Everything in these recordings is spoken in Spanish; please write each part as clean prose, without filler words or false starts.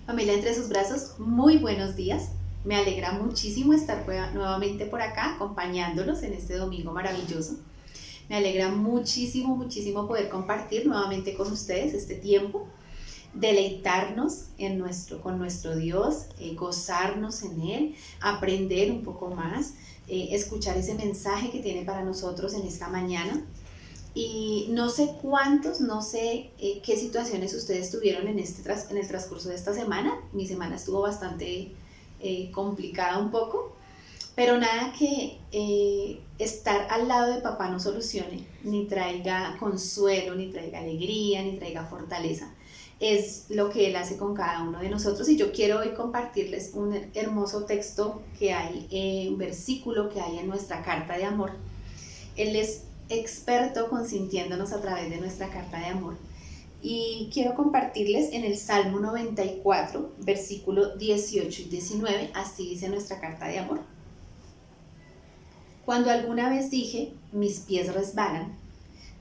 Familia entre sus brazos, muy buenos días. Me alegra muchísimo estar nuevamente por acá acompañándolos en este domingo maravilloso. Me alegra muchísimo, muchísimo poder compartir nuevamente con ustedes este tiempo, deleitarnos con nuestro Dios, gozarnos en Él, aprender un poco más, escuchar ese mensaje que tiene para nosotros en esta mañana. Y no sé cuántos, no sé qué situaciones ustedes tuvieron en el transcurso de esta semana. Mi semana estuvo bastante complicada un poco, pero nada que estar al lado de papá no solucione, ni traiga consuelo, ni traiga alegría, ni traiga fortaleza. Es lo que Él hace con cada uno de nosotros, y yo quiero hoy compartirles un hermoso texto que hay, un versículo que hay en nuestra carta de amor. Él es experto consintiéndonos a través de nuestra carta de amor. Y quiero compartirles en el Salmo 94, versículo 18 y 19, así dice nuestra carta de amor. Cuando alguna vez dije, mis pies resbalan,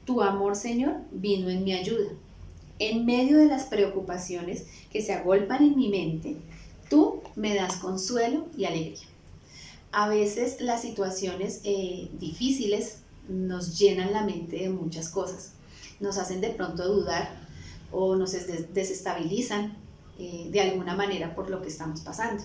tu amor, Señor, vino en mi ayuda. En medio de las preocupaciones que se agolpan en mi mente, tú me das consuelo y alegría. A veces las situaciones difíciles nos llenan la mente de muchas cosas, nos hacen de pronto dudar o nos desestabilizan de alguna manera por lo que estamos pasando.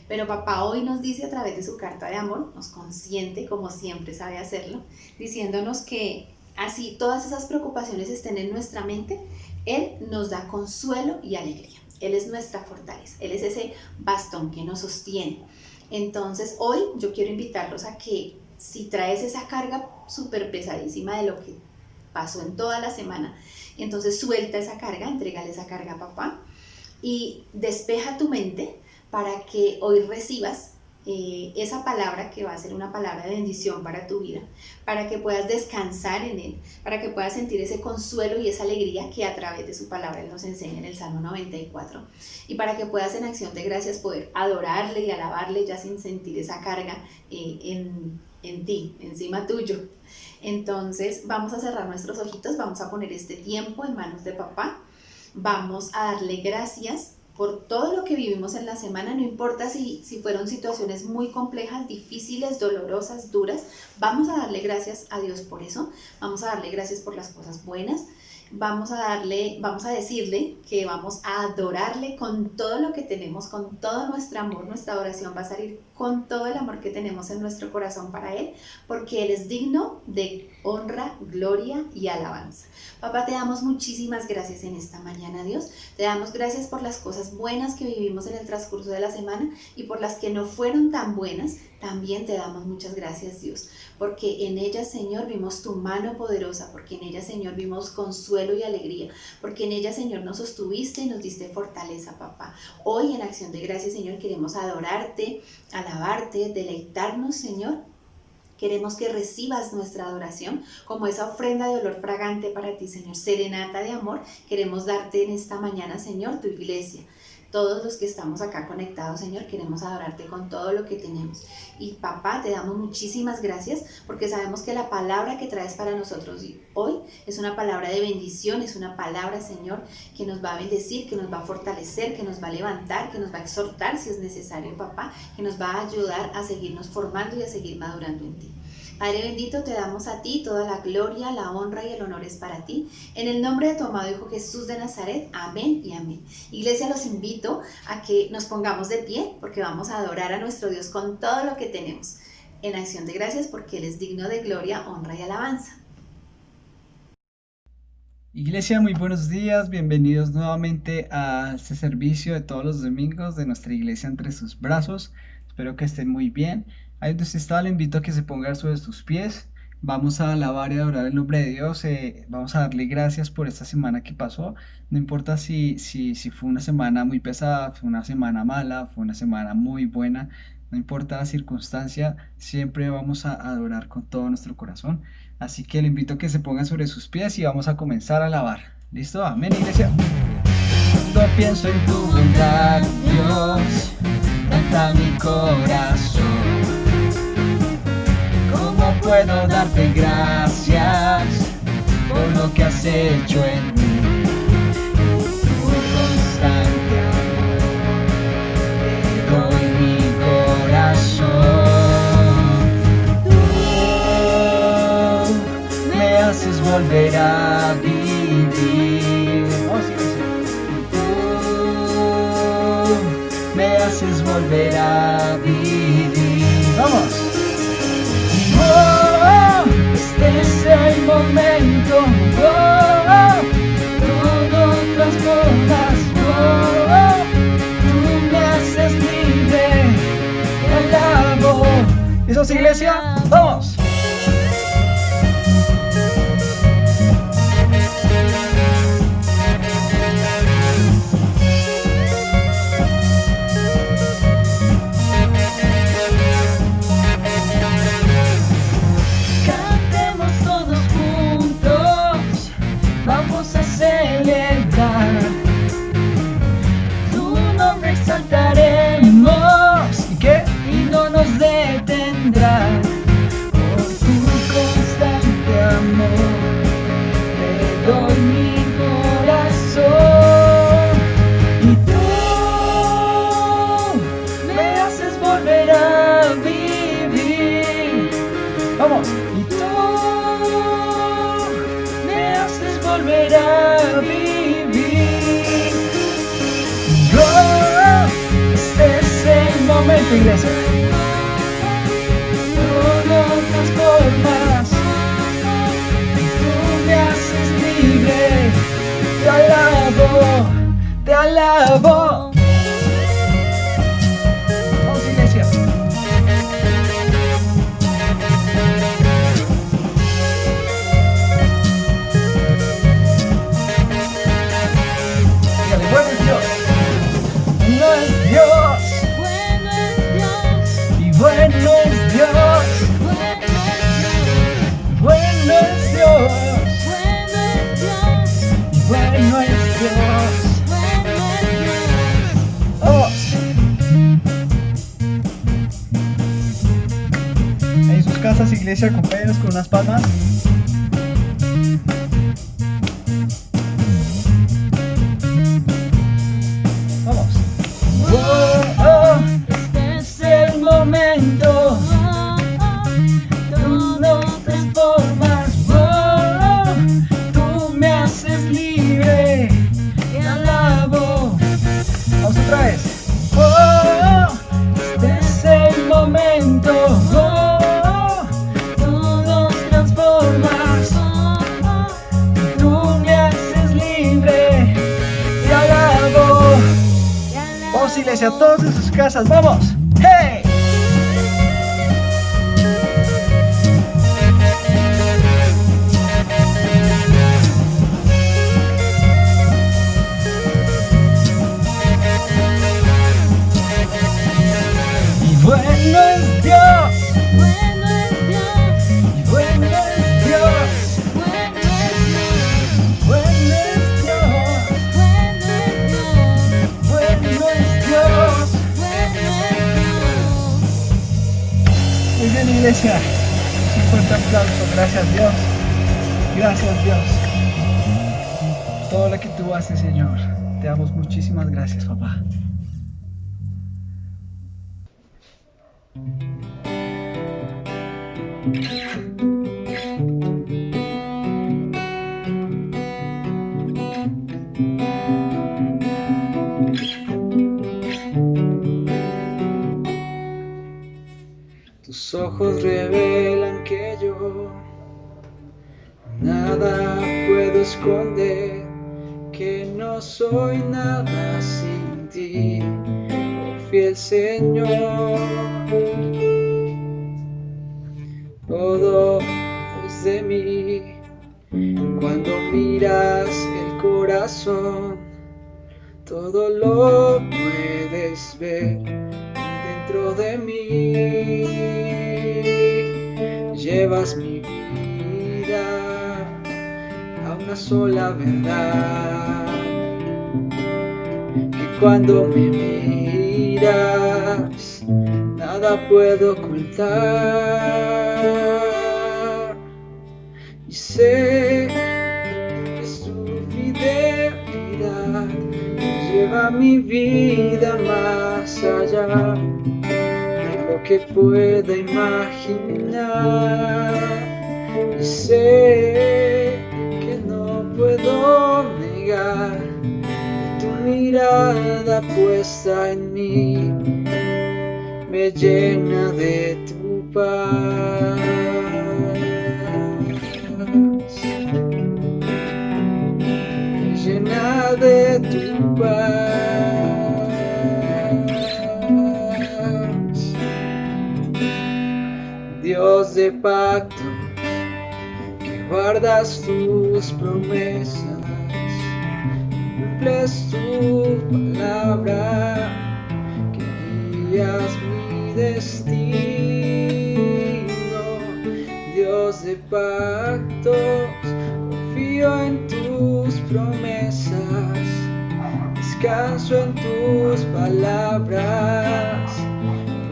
Pero papá hoy nos dice a través de su carta de amor, nos consiente como siempre sabe hacerlo, diciéndonos que así todas esas preocupaciones estén en nuestra mente, Él nos da consuelo y alegría. Él es nuestra fortaleza, Él es ese bastón que nos sostiene. Entonces hoy yo quiero invitarlos a que si traes esa carga súper pesadísima de lo que pasó en toda la semana, entonces suelta esa carga, entrégale esa carga a papá y despeja tu mente para que hoy recibas esa palabra que va a ser una palabra de bendición para tu vida, para que puedas descansar en Él, para que puedas sentir ese consuelo y esa alegría que a través de su palabra Él nos enseña en el Salmo 94, y para que puedas en acción de gracias poder adorarle y alabarle ya sin sentir esa carga en ti, encima tuyo. Entonces vamos a cerrar nuestros ojitos, vamos a poner este tiempo en manos de papá, vamos a darle gracias por todo lo que vivimos en la semana, no importa si fueron situaciones muy complejas, difíciles, dolorosas, duras, vamos a darle gracias a Dios por eso, vamos a darle gracias por las cosas buenas, vamos a decirle que vamos a adorarle con todo lo que tenemos, con todo nuestro amor. Nuestra adoración va a salir con todo el amor que tenemos en nuestro corazón para Él, porque Él es digno de honra, gloria y alabanza. Papá, te damos muchísimas gracias en esta mañana, Dios. Te damos gracias por las cosas buenas que vivimos en el transcurso de la semana, y por las que no fueron tan buenas, también te damos muchas gracias, Dios, porque en ellas, Señor, vimos tu mano poderosa, porque en ellas, Señor, vimos consuelo y alegría, porque en ellas, Señor, nos sostuviste y nos diste fortaleza, papá. Hoy en acción de gracias, Señor, queremos adorarte, alabarte, deleitarnos, Señor. Queremos que recibas nuestra adoración como esa ofrenda de olor fragante para ti, Señor, serenata de amor. Queremos darte en esta mañana, Señor, tu iglesia. Todos los que estamos acá conectados, Señor, queremos adorarte con todo lo que tenemos. Y papá, te damos muchísimas gracias porque sabemos que la palabra que traes para nosotros hoy es una palabra de bendición, es una palabra, Señor, que nos va a bendecir, que nos va a fortalecer, que nos va a levantar, que nos va a exhortar si es necesario, papá, que nos va a ayudar a seguirnos formando y a seguir madurando en ti. Padre bendito, te damos a ti toda la gloria, la honra y el honor es para ti. En el nombre de tu amado Hijo Jesús de Nazaret, amén y amén. Iglesia, los invito a que nos pongamos de pie porque vamos a adorar a nuestro Dios con todo lo que tenemos. En acción de gracias porque Él es digno de gloria, honra y alabanza. Iglesia, muy buenos días, bienvenidos nuevamente a este servicio de todos los domingos de nuestra iglesia entre sus brazos. Espero que estén muy bien. Ahí donde usted está, le invito a que se ponga sobre sus pies. Vamos a alabar y adorar el nombre de Dios. Vamos a darle gracias por esta semana que pasó. No importa si fue una semana muy pesada, fue una semana mala, fue una semana muy buena. No importa la circunstancia, siempre vamos a adorar con todo nuestro corazón. Así que le invito a que se pongan sobre sus pies y vamos a comenzar a alabar. ¿Listo? Amén, iglesia. Cuando pienso en tu bondad, Dios, canta mi corazón. ¿Cómo puedo darte gracias por lo que has hecho en mí? Tu constante amor volver a vivir. Oh, sí, sí. Tú me haces volver a vivir. Vamos. Oh, este es el momento. Oh, todo transformas. Oh, tú me haces libre. Te alabo. ¿Eso es iglesia? ¡Vamos! Cantemos todos juntos, vamos a celebrar. Tu nombre exaltaremos. ¿Y qué? Y no nos detendrá. Por tu constante amor, te doy mi corazón. Y tú me haces volver a vivir. Vamos. Y tú me haces volver a vivir. Oh, este es el momento, iglesia. Todo transformas. Tú me haces libre. Te alabo, te alabo. Vamos, iglesia. Dígale, bueno es Dios. No es Dios. Bueno es Dios, Y bueno es Dios. bueno es Dios, Bueno es Dios. Y bueno es Dios. bueno es Dios. Vamos. En sus casas, iglesia, compañeros, con unas palmas. Vamos. Oh, oh, este es el momento. Tú no transformas. Oh, tú me haces libre. Te alabo. Vamos otra vez. Oh, este es el momento. Oh, tú nos transformas. Tú me haces libre. Te alabo. Vamos, iglesia, todos en sus casas, vamos. ¡Hey! Y bueno es Dios. Bueno es Dios, Y bueno es Dios. bueno es Dios, Bueno es Dios. bueno es Dios, Bueno es Dios. bueno es Dios. Muy bien, iglesia. Un fuerte aplauso. Gracias, Dios. Gracias, Dios. Todo lo que tú haces, Señor. Te damos muchísimas gracias, papá. Tus ojos revelan que yo nada puedo esconder, que no soy nada sin ti, oh fiel Señor. Todo es de mí cuando miras el corazón, todo lo puedes ver dentro de mí. Llevas mi vida a una sola verdad, que cuando me miras nada puedo ocultar. Y sé que su fidelidad lleva mi vida más allá de lo que pueda imaginar. Y sé que mirada puesta en mí me llena de tu paz. Me llena de tu paz. Dios de pacto, que guardas tus promesas, cumples tu palabra, que guías mi destino. Dios de pactos, confío en tus promesas, descanso en tus palabras,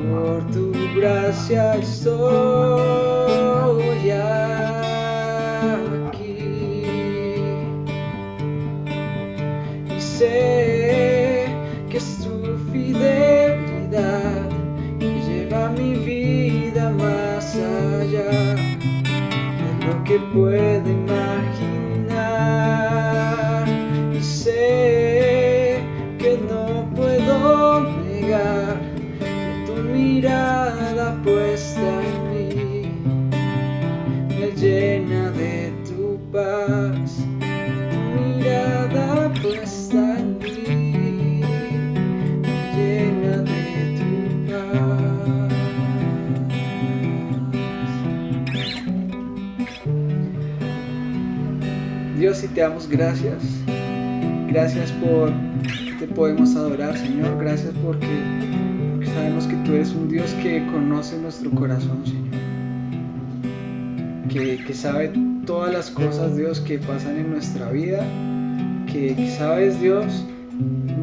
por tu gracia estoy aquí. Y sé que es tu fidelidad que lleva mi vida más allá de lo que puedo imaginar. Y sé que no puedo negar que tu mirada puesta en mí me llena de tu paz. Tu mirada puesta en mí me llena de tu paz. Dios, y te damos gracias. Gracias por te podemos adorar, Señor. Gracias porque sabemos que tú eres un Dios que conoce nuestro corazón, Señor. Que sabe todas las cosas, Dios, que pasan en nuestra vida. Que sabes, Dios,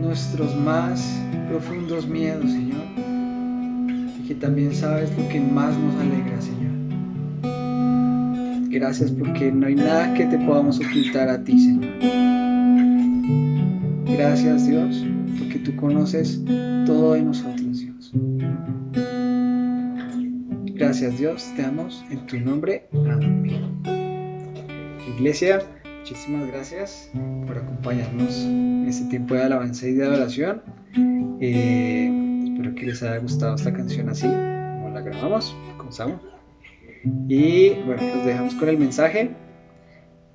nuestros más profundos miedos, Señor. Y que también sabes lo que más nos alegra, Señor. Gracias porque no hay nada que te podamos ocultar a ti, Señor. Gracias, Dios, porque tú conoces todo de nosotros, Dios. Gracias, Dios, te damos en tu nombre. Amén. Iglesia, muchísimas gracias por acompañarnos en este tiempo de alabanza y de adoración. Espero que les haya gustado esta canción así como la grabamos, comenzamos. Y bueno, los dejamos con el mensaje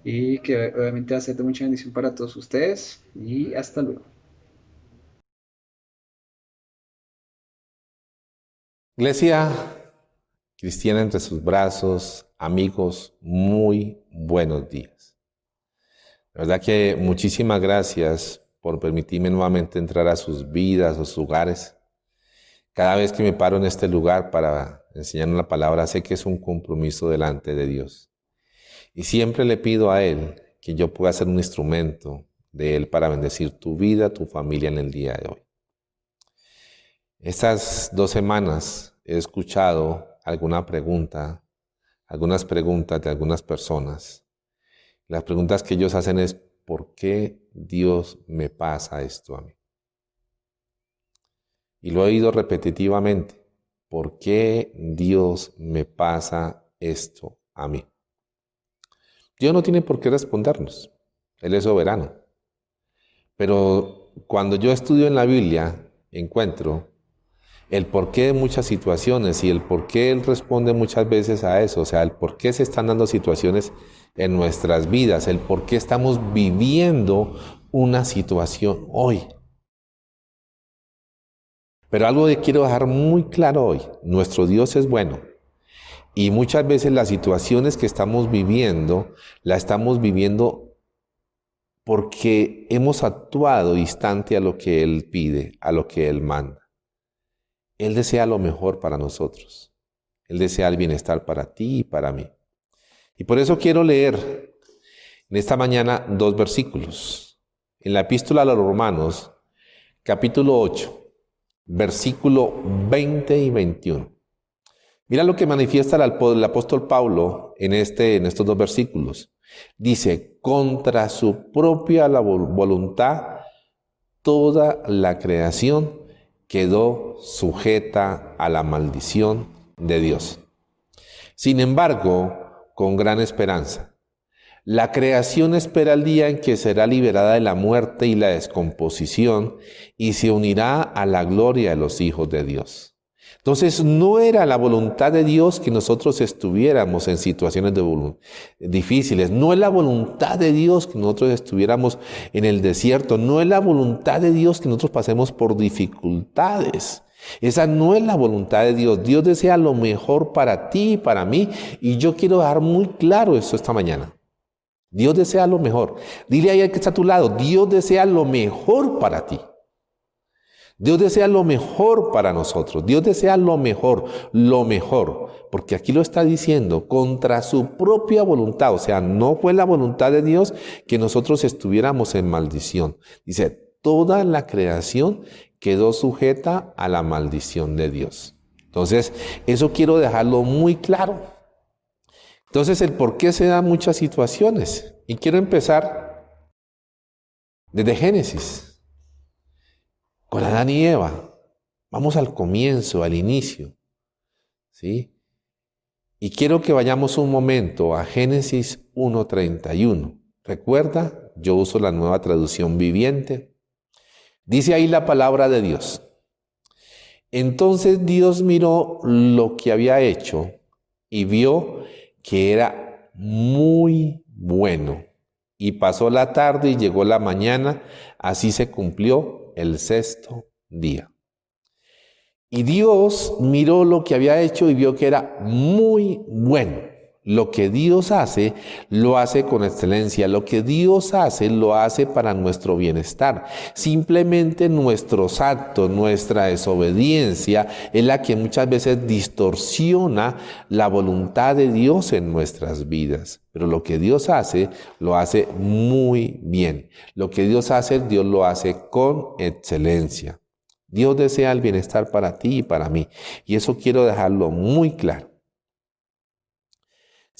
y que obviamente va a ser de mucha bendición para todos ustedes. Y hasta luego. Iglesia cristiana entre sus brazos, amigos, muy buenos días. La verdad que muchísimas gracias por permitirme nuevamente entrar a sus vidas, a sus hogares. Cada vez que me paro en este lugar para enseñar una palabra, sé que es un compromiso delante de Dios. Y siempre le pido a Él que yo pueda ser un instrumento de Él para bendecir tu vida, tu familia en el día de hoy. Estas 2 semanas he escuchado algunas preguntas de algunas personas. Las preguntas que ellos hacen es, ¿por qué Dios me pasa esto a mí? Y lo he oído repetitivamente, ¿por qué Dios me pasa esto a mí? Dios no tiene por qué respondernos, Él es soberano. Pero cuando yo estudio en la Biblia, encuentro el porqué de muchas situaciones y el por qué Él responde muchas veces a eso, o sea, el por qué se están dando situaciones en nuestras vidas, el por qué estamos viviendo una situación hoy. Pero algo que quiero dejar muy claro hoy, nuestro Dios es bueno y muchas veces las situaciones que estamos viviendo, las estamos viviendo porque hemos actuado distante a lo que Él pide, a lo que Él manda. Él desea lo mejor para nosotros. Él desea el bienestar para ti y para mí. Y por eso quiero leer en esta mañana 2 versículos. En la epístola a los Romanos, capítulo 8, versículo 20 y 21. Mira lo que manifiesta el apóstol Pablo en estos 2 versículos. Dice, contra su propia voluntad, toda la creación quedó sujeta a la maldición de Dios. Sin embargo, con gran esperanza, La creación espera el día en que será liberada de la muerte y la descomposición y se unirá a la gloria de los hijos de Dios. Entonces, no era la voluntad de Dios que nosotros estuviéramos en situaciones difíciles. No es la voluntad de Dios que nosotros estuviéramos en el desierto. No es la voluntad de Dios que nosotros pasemos por dificultades. Esa no es la voluntad de Dios. Dios desea lo mejor para ti y para mí. Y yo quiero dejar muy claro esto esta mañana. Dios desea lo mejor. Dile ahí al que está a tu lado, Dios desea lo mejor para ti. Dios desea lo mejor para nosotros. Dios desea lo mejor, porque aquí lo está diciendo contra su propia voluntad. O sea, no fue la voluntad de Dios que nosotros estuviéramos en maldición. Dice, toda la creación quedó sujeta a la maldición de Dios. Entonces, eso quiero dejarlo muy claro. Entonces, el por qué se dan muchas situaciones. Y quiero empezar desde Génesis. Con Adán y Eva, vamos al comienzo, al inicio, ¿sí? Y quiero que vayamos un momento a Génesis 1:31. Recuerda, yo uso la Nueva Traducción Viviente. Dice ahí la palabra de Dios. Entonces Dios miró lo que había hecho y vio que era muy bueno. Y pasó la tarde y llegó la mañana, así se cumplió el sexto día. Y Dios miró lo que había hecho y vio que era muy bueno. Lo que Dios hace, lo hace con excelencia. Lo que Dios hace, lo hace para nuestro bienestar. Simplemente nuestros actos, nuestra desobediencia es la que muchas veces distorsiona la voluntad de Dios en nuestras vidas. Pero lo que Dios hace, lo hace muy bien. Lo que Dios hace, Dios lo hace con excelencia. Dios desea el bienestar para ti y para mí. Y eso quiero dejarlo muy claro.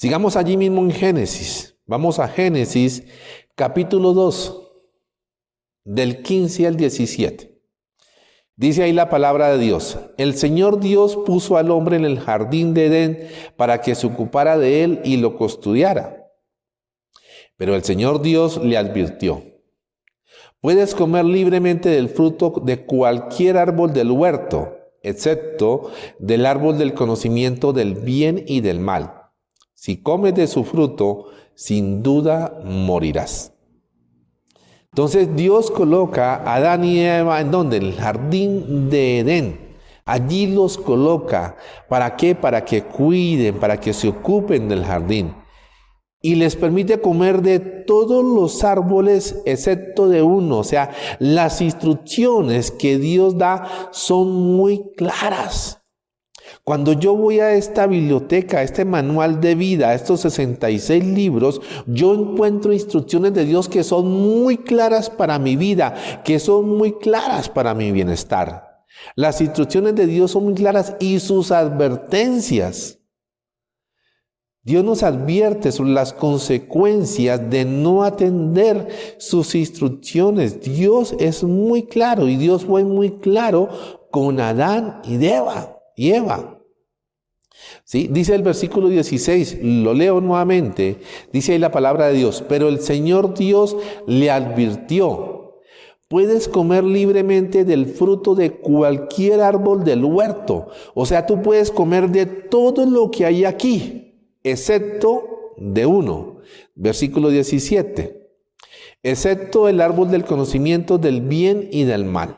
Sigamos allí mismo en Génesis. Vamos a Génesis capítulo 2, del 15 al 17. Dice ahí la palabra de Dios. El Señor Dios puso al hombre en el jardín de Edén para que se ocupara de él y lo custodiara. Pero el Señor Dios le advirtió. Puedes comer libremente del fruto de cualquier árbol del huerto, excepto del árbol del conocimiento del bien y del mal. Si comes de su fruto, sin duda morirás. Entonces Dios coloca a Adán y Eva, ¿en dónde? En el jardín de Edén. Allí los coloca. ¿Para qué? Para que cuiden, para que se ocupen del jardín. Y les permite comer de todos los árboles excepto de uno. O sea, las instrucciones que Dios da son muy claras. Cuando yo voy a esta biblioteca, a este manual de vida, a estos 66 libros, yo encuentro instrucciones de Dios que son muy claras para mi vida, que son muy claras para mi bienestar. Las instrucciones de Dios son muy claras y sus advertencias. Dios nos advierte sobre las consecuencias de no atender sus instrucciones. Dios es muy claro y Dios fue muy claro con Adán y Eva. ¿Sí? Dice el versículo 16, lo leo nuevamente, dice ahí la palabra de Dios, pero el Señor Dios le advirtió, puedes comer libremente del fruto de cualquier árbol del huerto, o sea, tú puedes comer de todo lo que hay aquí, excepto de uno, versículo 17, excepto el árbol del conocimiento del bien y del mal.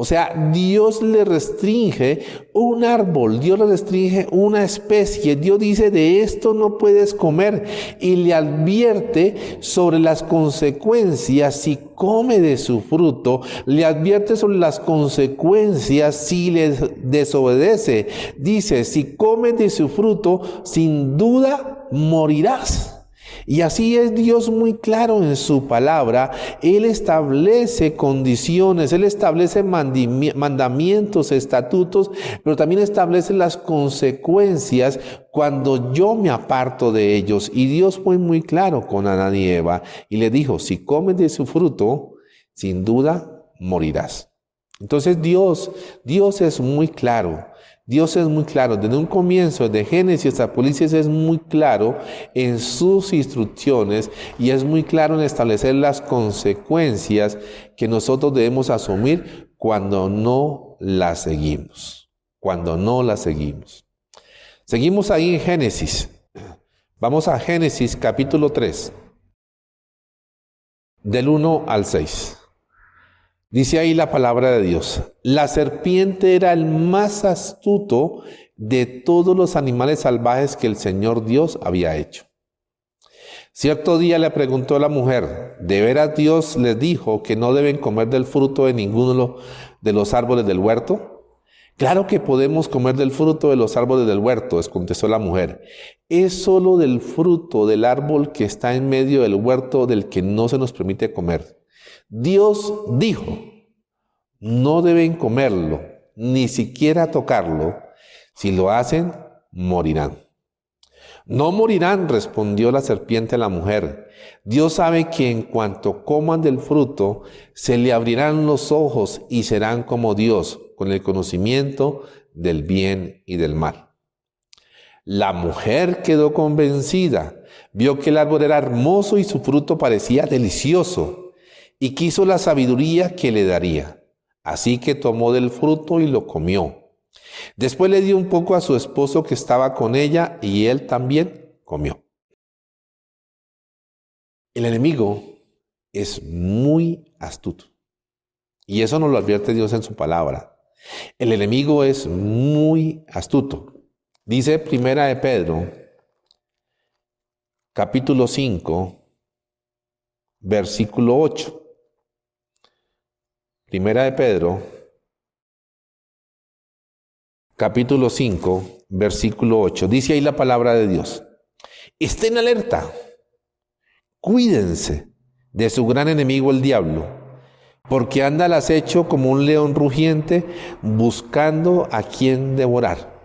O sea, Dios le restringe un árbol, Dios le restringe una especie. Dios dice, de esto no puedes comer. Y le advierte sobre las consecuencias si come de su fruto. Le advierte sobre las consecuencias si le desobedece. Dice, si comes de su fruto, sin duda morirás. Y así es Dios muy claro en su palabra. Él establece condiciones, Él establece mandamientos, estatutos, pero también establece las consecuencias cuando yo me aparto de ellos. Y Dios fue muy claro con Adán y Eva y le dijo, si comes de su fruto, sin duda morirás. Entonces Dios es muy claro. Dios es muy claro. Desde un comienzo, desde Génesis a Apocalipsis, es muy claro en sus instrucciones y es muy claro en establecer las consecuencias que nosotros debemos asumir cuando no las seguimos. Cuando no las seguimos. Seguimos ahí en Génesis. Vamos a Génesis capítulo 3, del 1 al 6. Dice ahí la palabra de Dios: la serpiente era el más astuto de todos los animales salvajes que el Señor Dios había hecho. Cierto día le preguntó a la mujer: ¿de veras Dios les dijo que no deben comer del fruto de ninguno de los árboles del huerto? Claro que podemos comer del fruto de los árboles del huerto, les contestó la mujer. Es solo del fruto del árbol que está en medio del huerto del que no se nos permite comer. Dios dijo: no deben comerlo, ni siquiera tocarlo. Si lo hacen, morirán. No morirán, respondió la serpiente a la mujer. Dios sabe que en cuanto coman del fruto, se le abrirán los ojos y serán como Dios, con el conocimiento del bien y del mal. La mujer quedó convencida, vio que el árbol era hermoso y su fruto parecía delicioso, y quiso la sabiduría que le daría. Así que tomó del fruto y lo comió. Después le dio un poco a su esposo que estaba con ella y él también comió. El enemigo es muy astuto. Y eso nos lo advierte Dios en su palabra. El enemigo es muy astuto. Dice Primera de Pedro, capítulo 5, versículo 8. Primera de Pedro, capítulo 5, versículo 8. Dice ahí la palabra de Dios: estén alerta, cuídense de su gran enemigo el diablo, porque anda al acecho como un león rugiente buscando a quien devorar.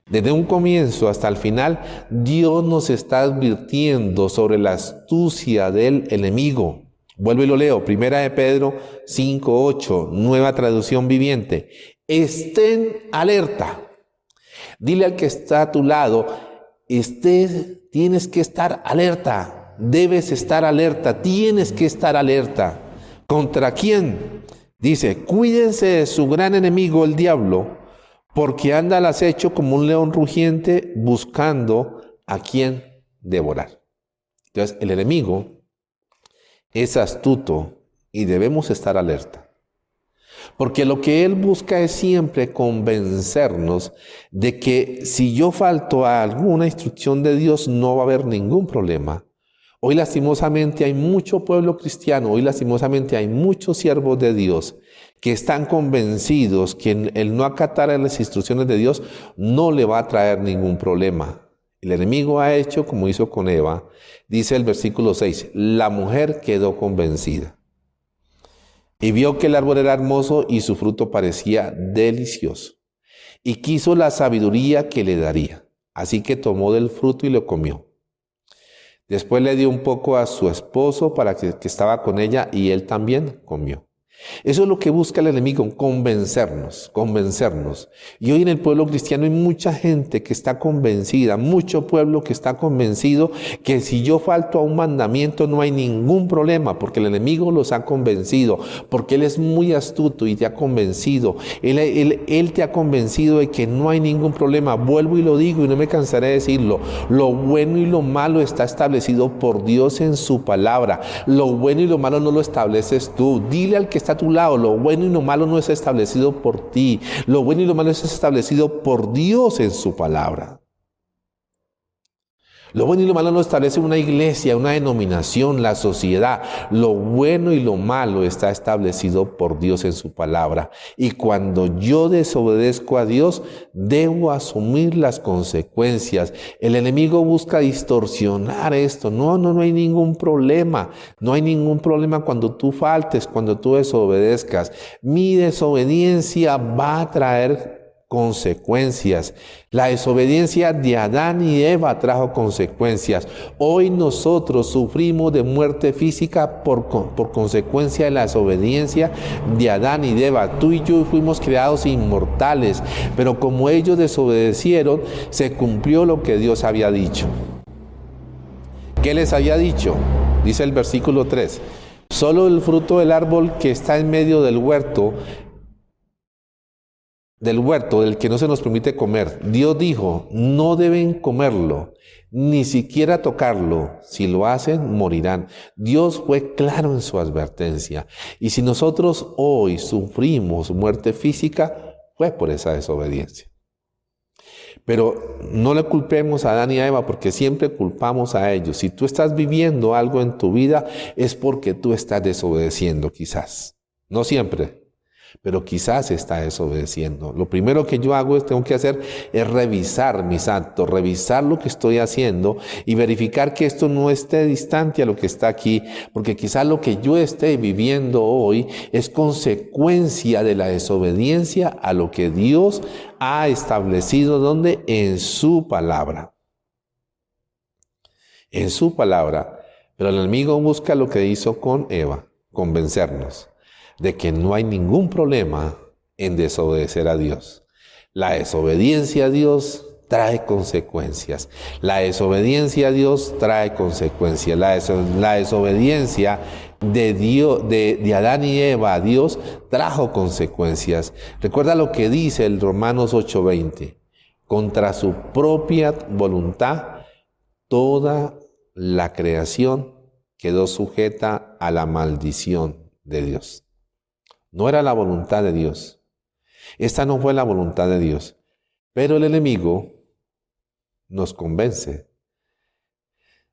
Desde un comienzo hasta el final, Dios nos está advirtiendo sobre la astucia del enemigo. Vuelvo y lo leo, Primera de Pedro 5, 8, nueva traducción viviente. Estén alerta. Dile al que está a tu lado: tienes que estar alerta, debes estar alerta, tienes que estar alerta. ¿Contra quién? Dice: cuídense de su gran enemigo el diablo, porque anda al acecho como un león rugiente buscando a quien devorar. Entonces, el enemigo es astuto y debemos estar alerta. Porque lo que él busca es siempre convencernos de que si yo falto a alguna instrucción de Dios no va a haber ningún problema. Hoy lastimosamente hay mucho pueblo cristiano, hoy lastimosamente hay muchos siervos de Dios que están convencidos que el no acatar a las instrucciones de Dios no le va a traer ningún problema. El enemigo ha hecho como hizo con Eva. Dice el versículo 6, la mujer quedó convencida y vio que el árbol era hermoso y su fruto parecía delicioso, y quiso la sabiduría que le daría. Así que tomó del fruto y lo comió. Después le dio un poco a su esposo para que estaba con ella y él también comió. Eso es lo que busca el enemigo, convencernos. Y hoy en el pueblo cristiano hay mucha gente que está convencida, mucho pueblo que está convencido que si yo falto a un mandamiento no hay ningún problema, porque el enemigo los ha convencido, porque él es muy astuto y te ha convencido. Él te ha convencido de que no hay ningún problema. Vuelvo y lo digo y no me cansaré de decirlo. Lo bueno y lo malo está establecido por Dios en su palabra. Lo bueno y lo malo no lo estableces tú. Dile al que está a tu lado: lo bueno y lo malo no es establecido por ti. Lo bueno y lo malo es establecido por Dios en su palabra. Lo bueno y lo malo no establece una iglesia, una denominación, la sociedad. Lo bueno y lo malo está establecido por Dios en su palabra. Y cuando yo desobedezco a Dios, debo asumir las consecuencias. El enemigo busca distorsionar esto. No hay ningún problema. No hay ningún problema cuando tú faltes, cuando tú desobedezcas. Mi desobediencia va a traer consecuencias. La desobediencia de Adán y Eva trajo consecuencias. Hoy nosotros sufrimos de muerte física por consecuencia de la desobediencia de Adán y de Eva. Tú y yo fuimos creados inmortales, pero como ellos desobedecieron, se cumplió lo que Dios había dicho. ¿Qué les había dicho? Dice el versículo 3. Solo el fruto del árbol que está en medio del huerto del que no se nos permite comer. Dios dijo, no deben comerlo, ni siquiera tocarlo. Si lo hacen, morirán. Dios fue claro en su advertencia. Y si nosotros hoy sufrimos muerte física, fue por esa desobediencia. Pero no le culpemos a Adán y a Eva, porque siempre culpamos a ellos. Si tú estás viviendo algo en tu vida, es porque tú estás desobedeciendo, quizás. No siempre, pero quizás está desobedeciendo. Lo primero que yo tengo que hacer es revisar mis actos, revisar lo que estoy haciendo y verificar que esto no esté distante a lo que está aquí, porque quizás lo que yo esté viviendo hoy es consecuencia de la desobediencia a lo que Dios ha establecido, donde en su palabra. En su palabra. Pero el enemigo busca lo que hizo con Eva, convencernos de que no hay ningún problema en desobedecer a Dios. La desobediencia a Dios trae consecuencias. La desobediencia a Dios trae consecuencias. La desobediencia de Adán y Eva a Dios trajo consecuencias. Recuerda lo que dice el Romanos 8:20. Contra su propia voluntad, toda la creación quedó sujeta a la maldición de Dios. No era la voluntad de Dios. Esta no fue la voluntad de Dios. Pero el enemigo nos convence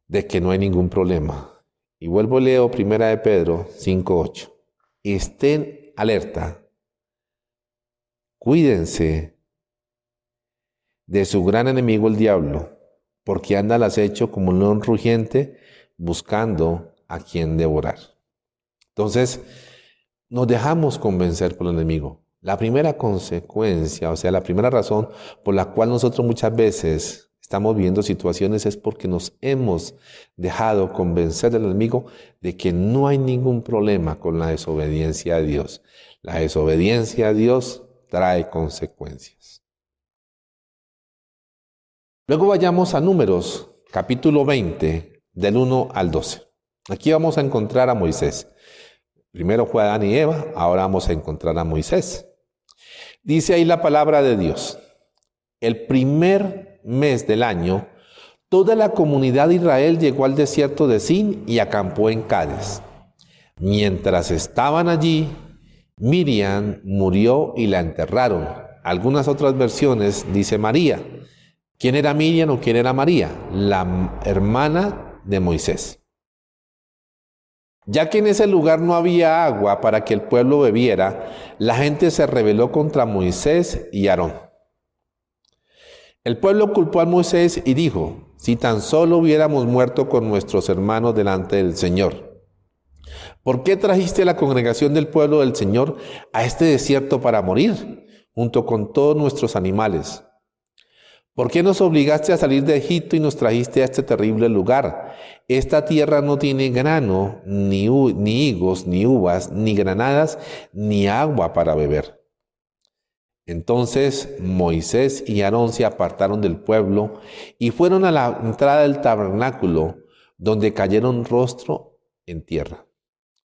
de que no hay ningún problema. Y vuelvo, leo 1 de Pedro 5:8. Estén alerta. Cuídense de su gran enemigo el diablo, porque anda al acecho como un león rugiente buscando a quien devorar. Entonces, nos dejamos convencer por el enemigo. La primera consecuencia, o sea, la primera razón por la cual nosotros muchas veces estamos viviendo situaciones es porque nos hemos dejado convencer del enemigo de que no hay ningún problema con la desobediencia a Dios. La desobediencia a Dios trae consecuencias. Luego vayamos a Números, capítulo 20, del 1 al 12. Aquí vamos a encontrar a Moisés. Primero fue Adán y Eva, ahora vamos a encontrar a Moisés. Dice ahí la palabra de Dios. El primer mes del año, toda la comunidad de Israel llegó al desierto de Sin y acampó en Cades. Mientras estaban allí, Miriam murió y la enterraron. Algunas otras versiones dice María. ¿Quién era Miriam o quién era María? La hermana de Moisés. Ya que en ese lugar no había agua para que el pueblo bebiera, la gente se rebeló contra Moisés y Aarón. El pueblo culpó a Moisés y dijo, si tan solo hubiéramos muerto con nuestros hermanos delante del Señor. ¿Por qué trajiste a la congregación del pueblo del Señor a este desierto para morir, junto con todos nuestros animales? ¿Por qué nos obligaste a salir de Egipto y nos trajiste a este terrible lugar? Esta tierra no tiene grano, ni higos, ni uvas, ni granadas, ni agua para beber. Entonces Moisés y Aarón se apartaron del pueblo y fueron a la entrada del tabernáculo, donde cayeron rostro en tierra.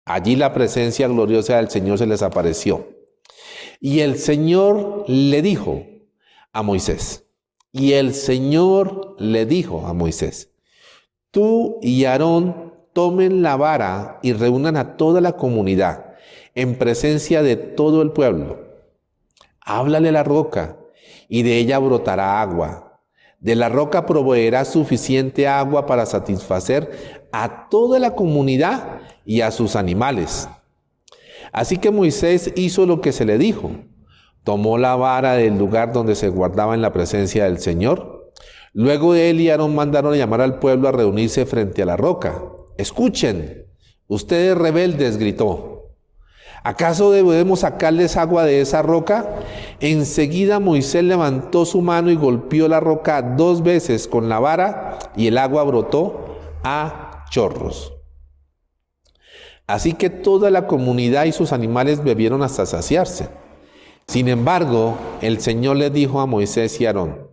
Allí la presencia gloriosa del Señor se les apareció. Y el Señor le dijo a Moisés, tú y Aarón tomen la vara y reúnan a toda la comunidad en presencia de todo el pueblo. Háblale a la roca y de ella brotará agua. De la roca proveerá suficiente agua para satisfacer a toda la comunidad y a sus animales. Así que Moisés hizo lo que se le dijo. Tomó la vara del lugar donde se guardaba en la presencia del Señor. Luego él y Aarón mandaron a llamar al pueblo a reunirse frente a la roca. Escuchen, ustedes rebeldes, gritó. ¿Acaso debemos sacarles agua de esa roca? Enseguida Moisés levantó su mano y golpeó la roca 2 veces con la vara y el agua brotó a chorros. Así que toda la comunidad y sus animales bebieron hasta saciarse. Sin embargo, el Señor le dijo a Moisés y a Aarón: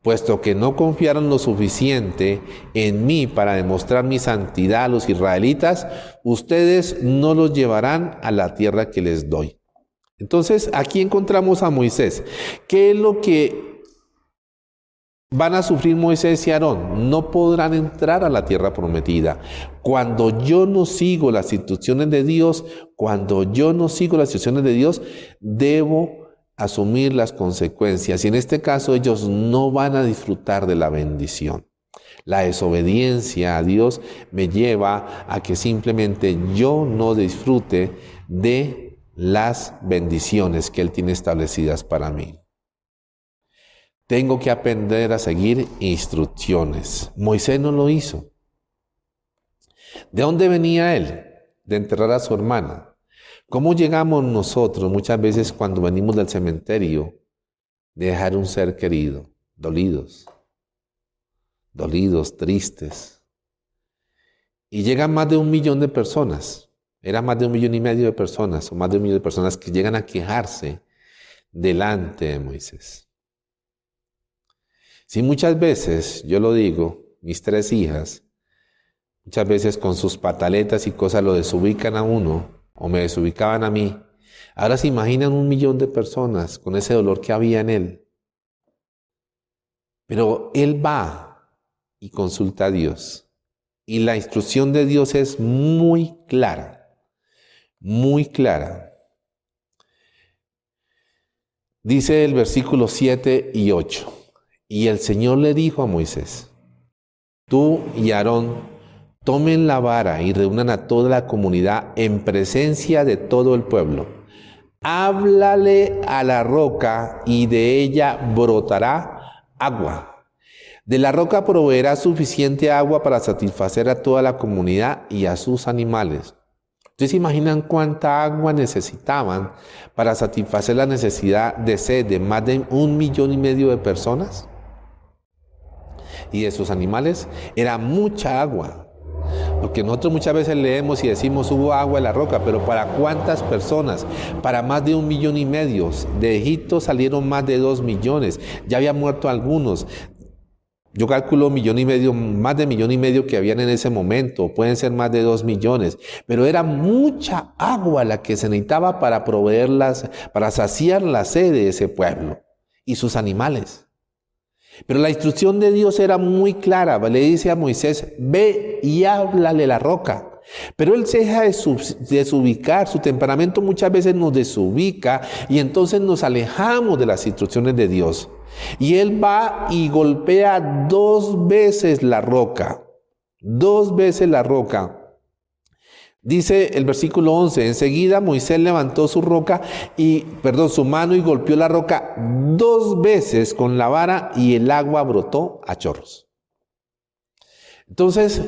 puesto que no confiaron lo suficiente en mí para demostrar mi santidad a los israelitas, ustedes no los llevarán a la tierra que les doy. Entonces, aquí encontramos a Moisés. ¿Qué es lo que van a sufrir Moisés y Aarón? No podrán entrar a la tierra prometida. Cuando yo no sigo las instrucciones de Dios, debo asumir las consecuencias, y en este caso ellos no van a disfrutar de la bendición. La desobediencia a Dios me lleva a que simplemente yo no disfrute de las bendiciones que Él tiene establecidas para mí. Tengo que aprender a seguir instrucciones. Moisés no lo hizo. ¿De dónde venía él? De enterrar a su hermana. ¿Cómo llegamos nosotros muchas veces cuando venimos del cementerio de dejar un ser querido? Dolidos, tristes. Y llegan más de 1 millón de personas. Era más de 1,5 millones de personas, o más de 1 millón de personas que llegan a quejarse delante de Moisés. Si muchas veces, yo lo digo, mis 3 hijas, muchas veces con sus pataletas y cosas lo desubican a uno, o me desubicaban a mí. Ahora se imaginan 1 millón de personas con ese dolor que había en él. Pero él va y consulta a Dios. Y la instrucción de Dios es muy clara. Muy clara. Dice el versículo 7 y 8. Y el Señor le dijo a Moisés: tú y Aarón tomen la vara y reúnan a toda la comunidad en presencia de todo el pueblo. Háblale a la roca y de ella brotará agua. De la roca proveerá suficiente agua para satisfacer a toda la comunidad y a sus animales. ¿Ustedes se imaginan cuánta agua necesitaban para satisfacer la necesidad de sed de más de 1,5 millones de personas? Y de sus animales era mucha agua. Porque nosotros muchas veces leemos y decimos hubo agua en la roca, pero ¿para cuántas personas? Para más de 1,5 millones. De Egipto salieron más de 2 millones. Ya habían muerto algunos. Yo calculo 1,5 millones, más de 1,5 millones que habían en ese momento. Pueden ser más de 2 millones. Pero era mucha agua la que se necesitaba para proveerlas, para saciar la sed de ese pueblo y sus animales. Pero la instrucción de Dios era muy clara. Le dice a Moisés: ve y háblale a la roca. Pero él se deja desubicar. Su temperamento muchas veces nos desubica y entonces nos alejamos de las instrucciones de Dios. Y él va y golpea 2 veces la roca. 2 veces la roca. Dice el versículo 11, enseguida Moisés levantó su mano y golpeó la roca 2 veces con la vara y el agua brotó a chorros. Entonces,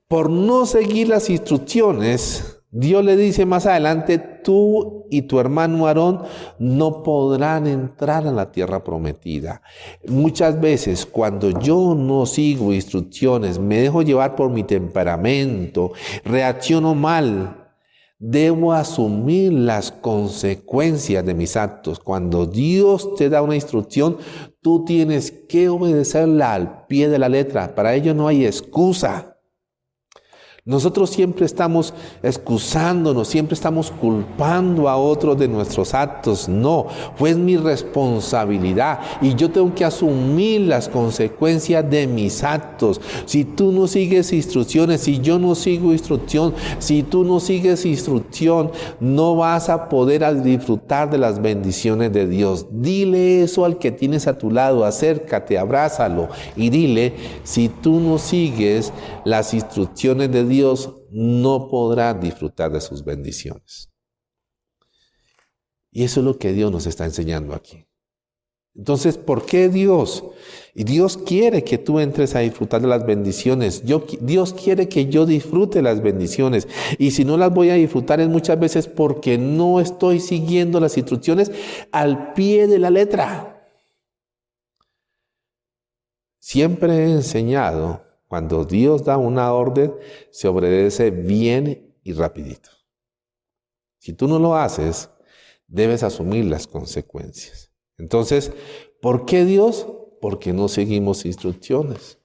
por no seguir las instrucciones, Dios le dice más adelante: tú y tu hermano Aarón no podrán entrar a la tierra prometida. Muchas veces cuando yo no sigo instrucciones, me dejo llevar por mi temperamento, reacciono mal, debo asumir las consecuencias de mis actos. Cuando Dios te da una instrucción, tú tienes que obedecerla al pie de la letra. Para ello no hay excusa. Nosotros siempre estamos excusándonos, siempre estamos culpando a otros de nuestros actos. No, fue mi responsabilidad y yo tengo que asumir las consecuencias de mis actos. Si tú no sigues instrucciones, si yo no sigo instrucción, si tú no sigues instrucción, no vas a poder disfrutar de las bendiciones de Dios. Dile eso al que tienes a tu lado, acércate, abrázalo y dile: si tú no sigues las instrucciones de Dios, no podrá disfrutar de sus bendiciones. Y eso es lo que Dios nos está enseñando aquí. Entonces, ¿por qué Dios? Y Dios quiere que tú entres a disfrutar de las bendiciones. Dios quiere que yo disfrute las bendiciones. Y si no las voy a disfrutar es muchas veces porque no estoy siguiendo las instrucciones al pie de la letra. Siempre he enseñado, cuando Dios da una orden, se obedece bien y rapidito. Si tú no lo haces, debes asumir las consecuencias. Entonces, ¿por qué Dios? Porque no seguimos instrucciones.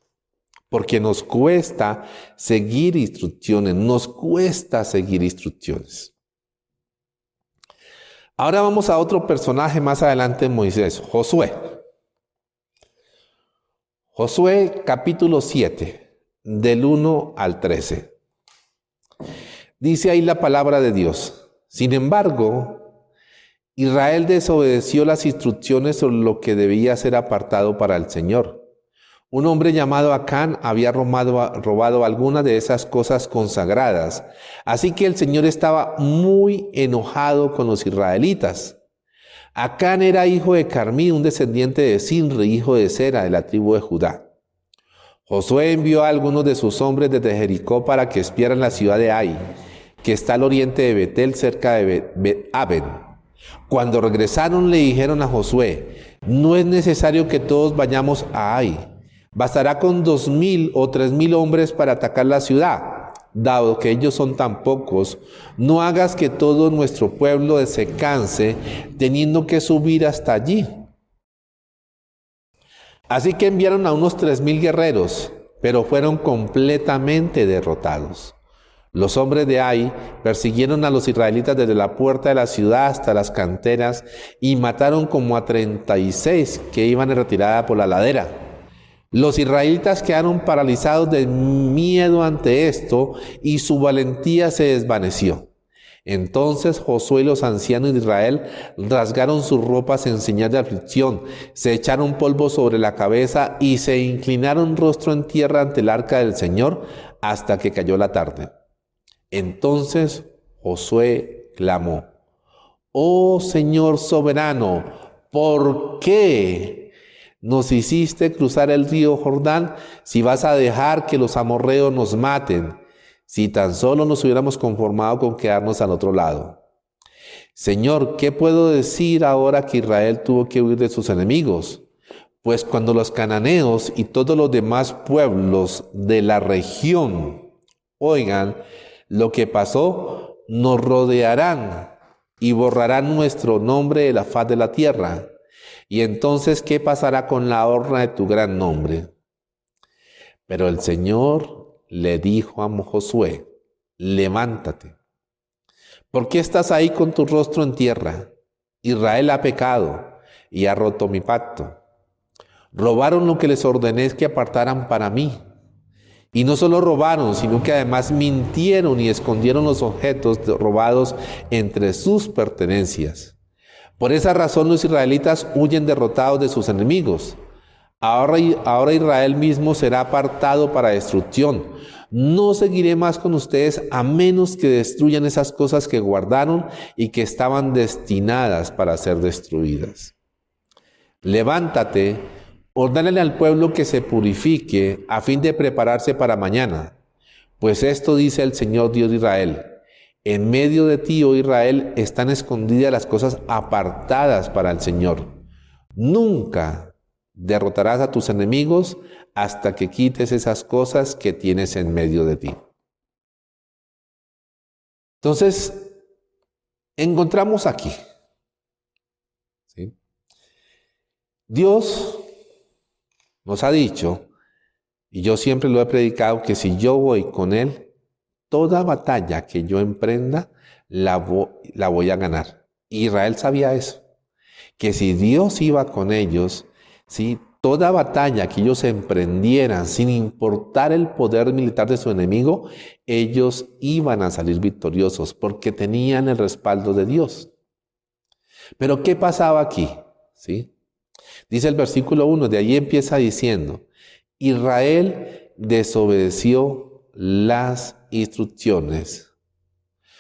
Porque nos cuesta seguir instrucciones. Nos cuesta seguir instrucciones. Ahora vamos a otro personaje más adelante en Moisés, Josué. Josué capítulo 7, del 1 al 13. Dice ahí la palabra de Dios. Sin embargo, Israel desobedeció las instrucciones sobre lo que debía ser apartado para el Señor. Un hombre llamado Acán había robado algunas de esas cosas consagradas. Así que el Señor estaba muy enojado con los israelitas. Acán era hijo de Carmí, un descendiente de Sinri, hijo de Sera, de la tribu de Judá. Josué envió a algunos de sus hombres desde Jericó para que espiaran la ciudad de Ai, que está al oriente de Betel, cerca de Bet-Aven. Cuando regresaron le dijeron a Josué: no es necesario que todos vayamos a Ai. Bastará con 2,000 o 3,000 hombres para atacar la ciudad. Dado que ellos son tan pocos, no hagas que todo nuestro pueblo se canse teniendo que subir hasta allí. Así que enviaron a unos 3,000 guerreros, pero fueron completamente derrotados. Los hombres de Ai persiguieron a los israelitas desde la puerta de la ciudad hasta las canteras y mataron como a 36 que iban en retirada por la ladera. Los israelitas quedaron paralizados de miedo ante esto y su valentía se desvaneció. Entonces Josué y los ancianos de Israel rasgaron sus ropas en señal de aflicción, se echaron polvo sobre la cabeza y se inclinaron rostro en tierra ante el arca del Señor hasta que cayó la tarde. Entonces Josué clamó: oh Señor soberano, ¿por qué nos hiciste cruzar el río Jordán si vas a dejar que los amorreos nos maten? Si tan solo nos hubiéramos conformado con quedarnos al otro lado. Señor, ¿qué puedo decir ahora que Israel tuvo que huir de sus enemigos? Pues cuando los cananeos y todos los demás pueblos de la región oigan lo que pasó, nos rodearán y borrarán nuestro nombre de la faz de la tierra. Y entonces, ¿qué pasará con la honra de tu gran nombre? Pero el Señor le dijo a Josué: levántate. ¿Por qué estás ahí con tu rostro en tierra? Israel ha pecado y ha roto mi pacto. Robaron lo que les ordené que apartaran para mí. Y no solo robaron, sino que además mintieron y escondieron los objetos robados entre sus pertenencias. Por esa razón los israelitas huyen derrotados de sus enemigos. Ahora Israel mismo será apartado para destrucción. No seguiré más con ustedes a menos que destruyan esas cosas que guardaron y que estaban destinadas para ser destruidas. Levántate, ordénale al pueblo que se purifique a fin de prepararse para mañana. Pues esto dice el Señor Dios de Israel: en medio de ti, oh Israel, están escondidas las cosas apartadas para el Señor. Nunca derrotarás a tus enemigos hasta que quites esas cosas que tienes en medio de ti. Entonces, encontramos aquí, ¿sí? Dios nos ha dicho, y yo siempre lo he predicado, que si yo voy con Él, toda batalla que yo emprenda, la voy a ganar. Israel sabía eso, que si Dios iba con ellos, ¿sí?, toda batalla que ellos emprendieran, sin importar el poder militar de su enemigo, ellos iban a salir victoriosos, porque tenían el respaldo de Dios. Pero ¿qué pasaba aquí? ¿Sí? Dice el versículo 1, de ahí empieza diciendo: Israel desobedeció las instrucciones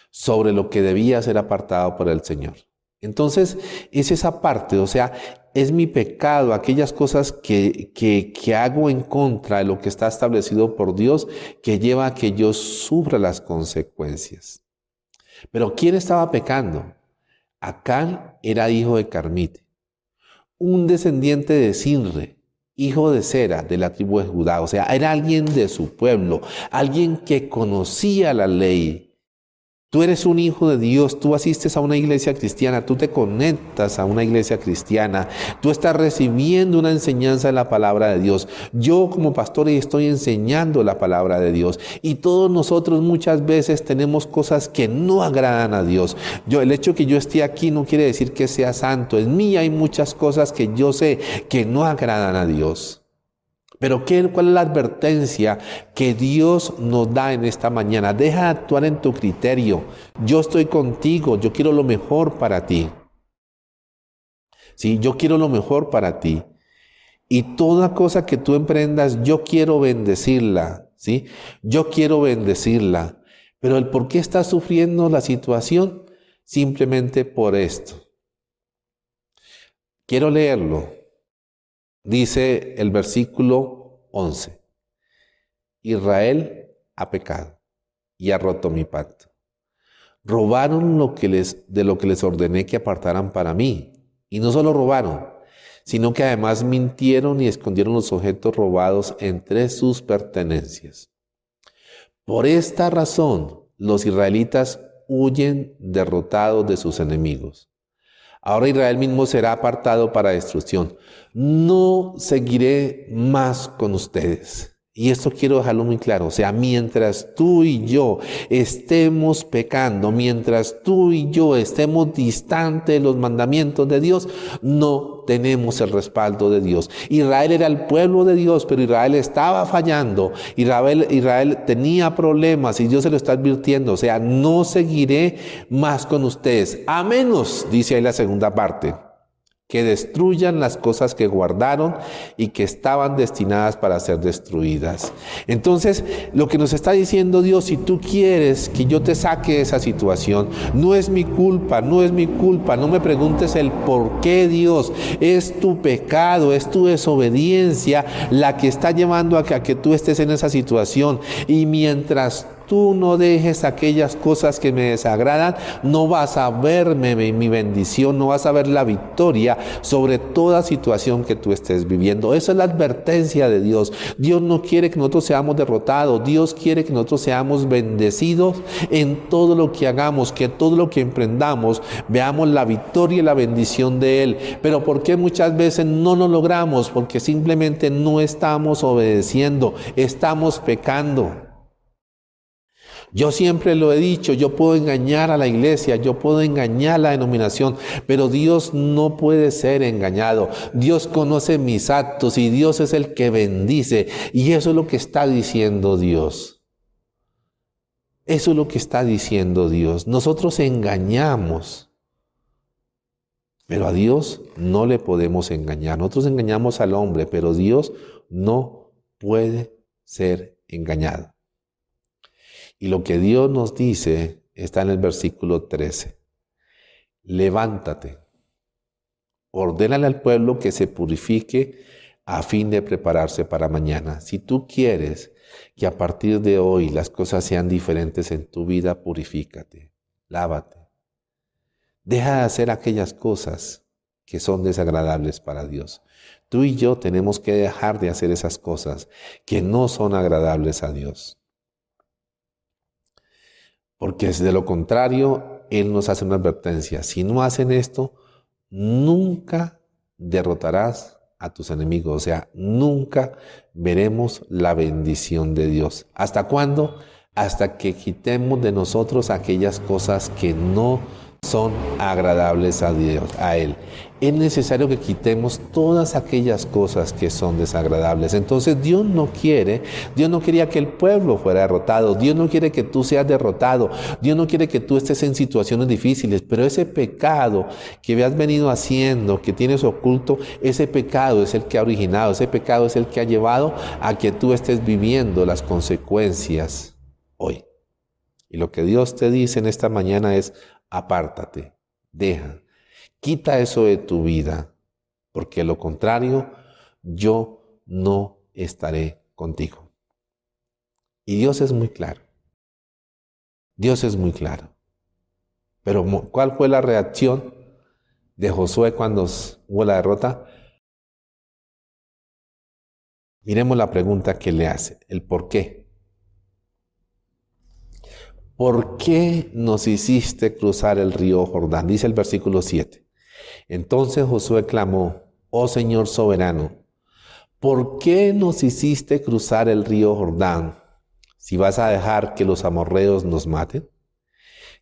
sobre lo que debía ser apartado por el Señor. Entonces, es esa parte, o sea, es mi pecado, aquellas cosas que hago en contra de lo que está establecido por Dios, que lleva a que yo sufra las consecuencias. Pero ¿quién estaba pecando? Acán era hijo de Carmite, un descendiente de Sinre, hijo de Sera, de la tribu de Judá. O sea, era alguien de su pueblo, alguien que conocía la ley. Tú eres un hijo de Dios, tú asistes a una iglesia cristiana, tú te conectas a una iglesia cristiana, tú estás recibiendo una enseñanza de la palabra de Dios. Yo como pastor estoy enseñando la palabra de Dios y todos nosotros muchas veces tenemos cosas que no agradan a Dios. El hecho de que yo esté aquí no quiere decir que sea santo. En mí hay muchas cosas que yo sé que no agradan a Dios. Pero ¿cuál es la advertencia que Dios nos da en esta mañana? Deja de actuar en tu criterio. Yo estoy contigo, yo quiero lo mejor para ti. Sí, yo quiero lo mejor para ti. Y toda cosa que tú emprendas, yo quiero bendecirla. ¿Sí? Yo quiero bendecirla. Pero el por qué estás sufriendo la situación, simplemente por esto. Quiero leerlo. Dice el versículo 11, Israel ha pecado y ha roto mi pacto. Robaron de lo que les ordené que apartaran para mí. Y no solo robaron, sino que además mintieron y escondieron los objetos robados entre sus pertenencias. Por esta razón, los israelitas huyen derrotados de sus enemigos. Ahora Israel mismo será apartado para destrucción. No seguiré más con ustedes. Y esto quiero dejarlo muy claro. O sea, mientras tú y yo estemos pecando, mientras tú y yo estemos distantes de los mandamientos de Dios, no tenemos el respaldo de Dios. Israel era el pueblo de Dios, pero Israel estaba fallando. Israel tenía problemas y Dios se lo está advirtiendo. O sea, no seguiré más con ustedes. A menos, dice ahí la segunda parte, que destruyan las cosas que guardaron y que estaban destinadas para ser destruidas. Entonces, lo que nos está diciendo Dios, si tú quieres que yo te saque de esa situación, no es mi culpa, no me preguntes el por qué, Dios, es tu pecado, es tu desobediencia la que está llevando a que tú estés en esa situación. Y mientras tú no dejes aquellas cosas que me desagradan, no vas a verme mi bendición, no vas a ver la victoria sobre toda situación que tú estés viviendo. Esa es la advertencia de Dios. Dios no quiere que nosotros seamos derrotados. Dios quiere que nosotros seamos bendecidos en todo lo que hagamos, que todo lo que emprendamos veamos la victoria y la bendición de Él. Pero ¿por qué muchas veces no lo logramos? Porque simplemente no estamos obedeciendo, estamos pecando. Yo siempre lo he dicho, yo puedo engañar a la iglesia, yo puedo engañar a la denominación, pero Dios no puede ser engañado. Dios conoce mis actos y Dios es el que bendice. Y eso es lo que está diciendo Dios. Eso es lo que está diciendo Dios. Nosotros engañamos, pero a Dios no le podemos engañar. Nosotros engañamos al hombre, pero Dios no puede ser engañado. Y lo que Dios nos dice está en el versículo 13. Levántate, ordénale al pueblo que se purifique a fin de prepararse para mañana. Si tú quieres que a partir de hoy las cosas sean diferentes en tu vida, purifícate, lávate. Deja de hacer aquellas cosas que son desagradables para Dios. Tú y yo tenemos que dejar de hacer esas cosas que no son agradables a Dios. Porque de lo contrario, Él nos hace una advertencia. Si no hacen esto, nunca derrotarás a tus enemigos. O sea, nunca veremos la bendición de Dios. ¿Hasta cuándo? Hasta que quitemos de nosotros aquellas cosas que no son agradables a Dios, a Él. Es necesario que quitemos todas aquellas cosas que son desagradables. Entonces Dios no quería que el pueblo fuera derrotado. Dios no quiere que tú seas derrotado. Dios no quiere que tú estés en situaciones difíciles. Pero ese pecado que has venido haciendo, que tienes oculto, ese pecado es el que ha originado, ese pecado es el que ha llevado a que tú estés viviendo las consecuencias hoy. Y lo que Dios te dice en esta mañana es: apártate, deja, quita eso de tu vida, porque de lo contrario, yo no estaré contigo. Y Dios es muy claro. Dios es muy claro. Pero ¿cuál fue la reacción de Josué cuando hubo la derrota? Miremos la pregunta que le hace, el por qué. ¿Por qué nos hiciste cruzar el río Jordán? Dice el versículo 7. Entonces Josué clamó, oh Señor soberano, ¿por qué nos hiciste cruzar el río Jordán si vas a dejar que los amorreos nos maten?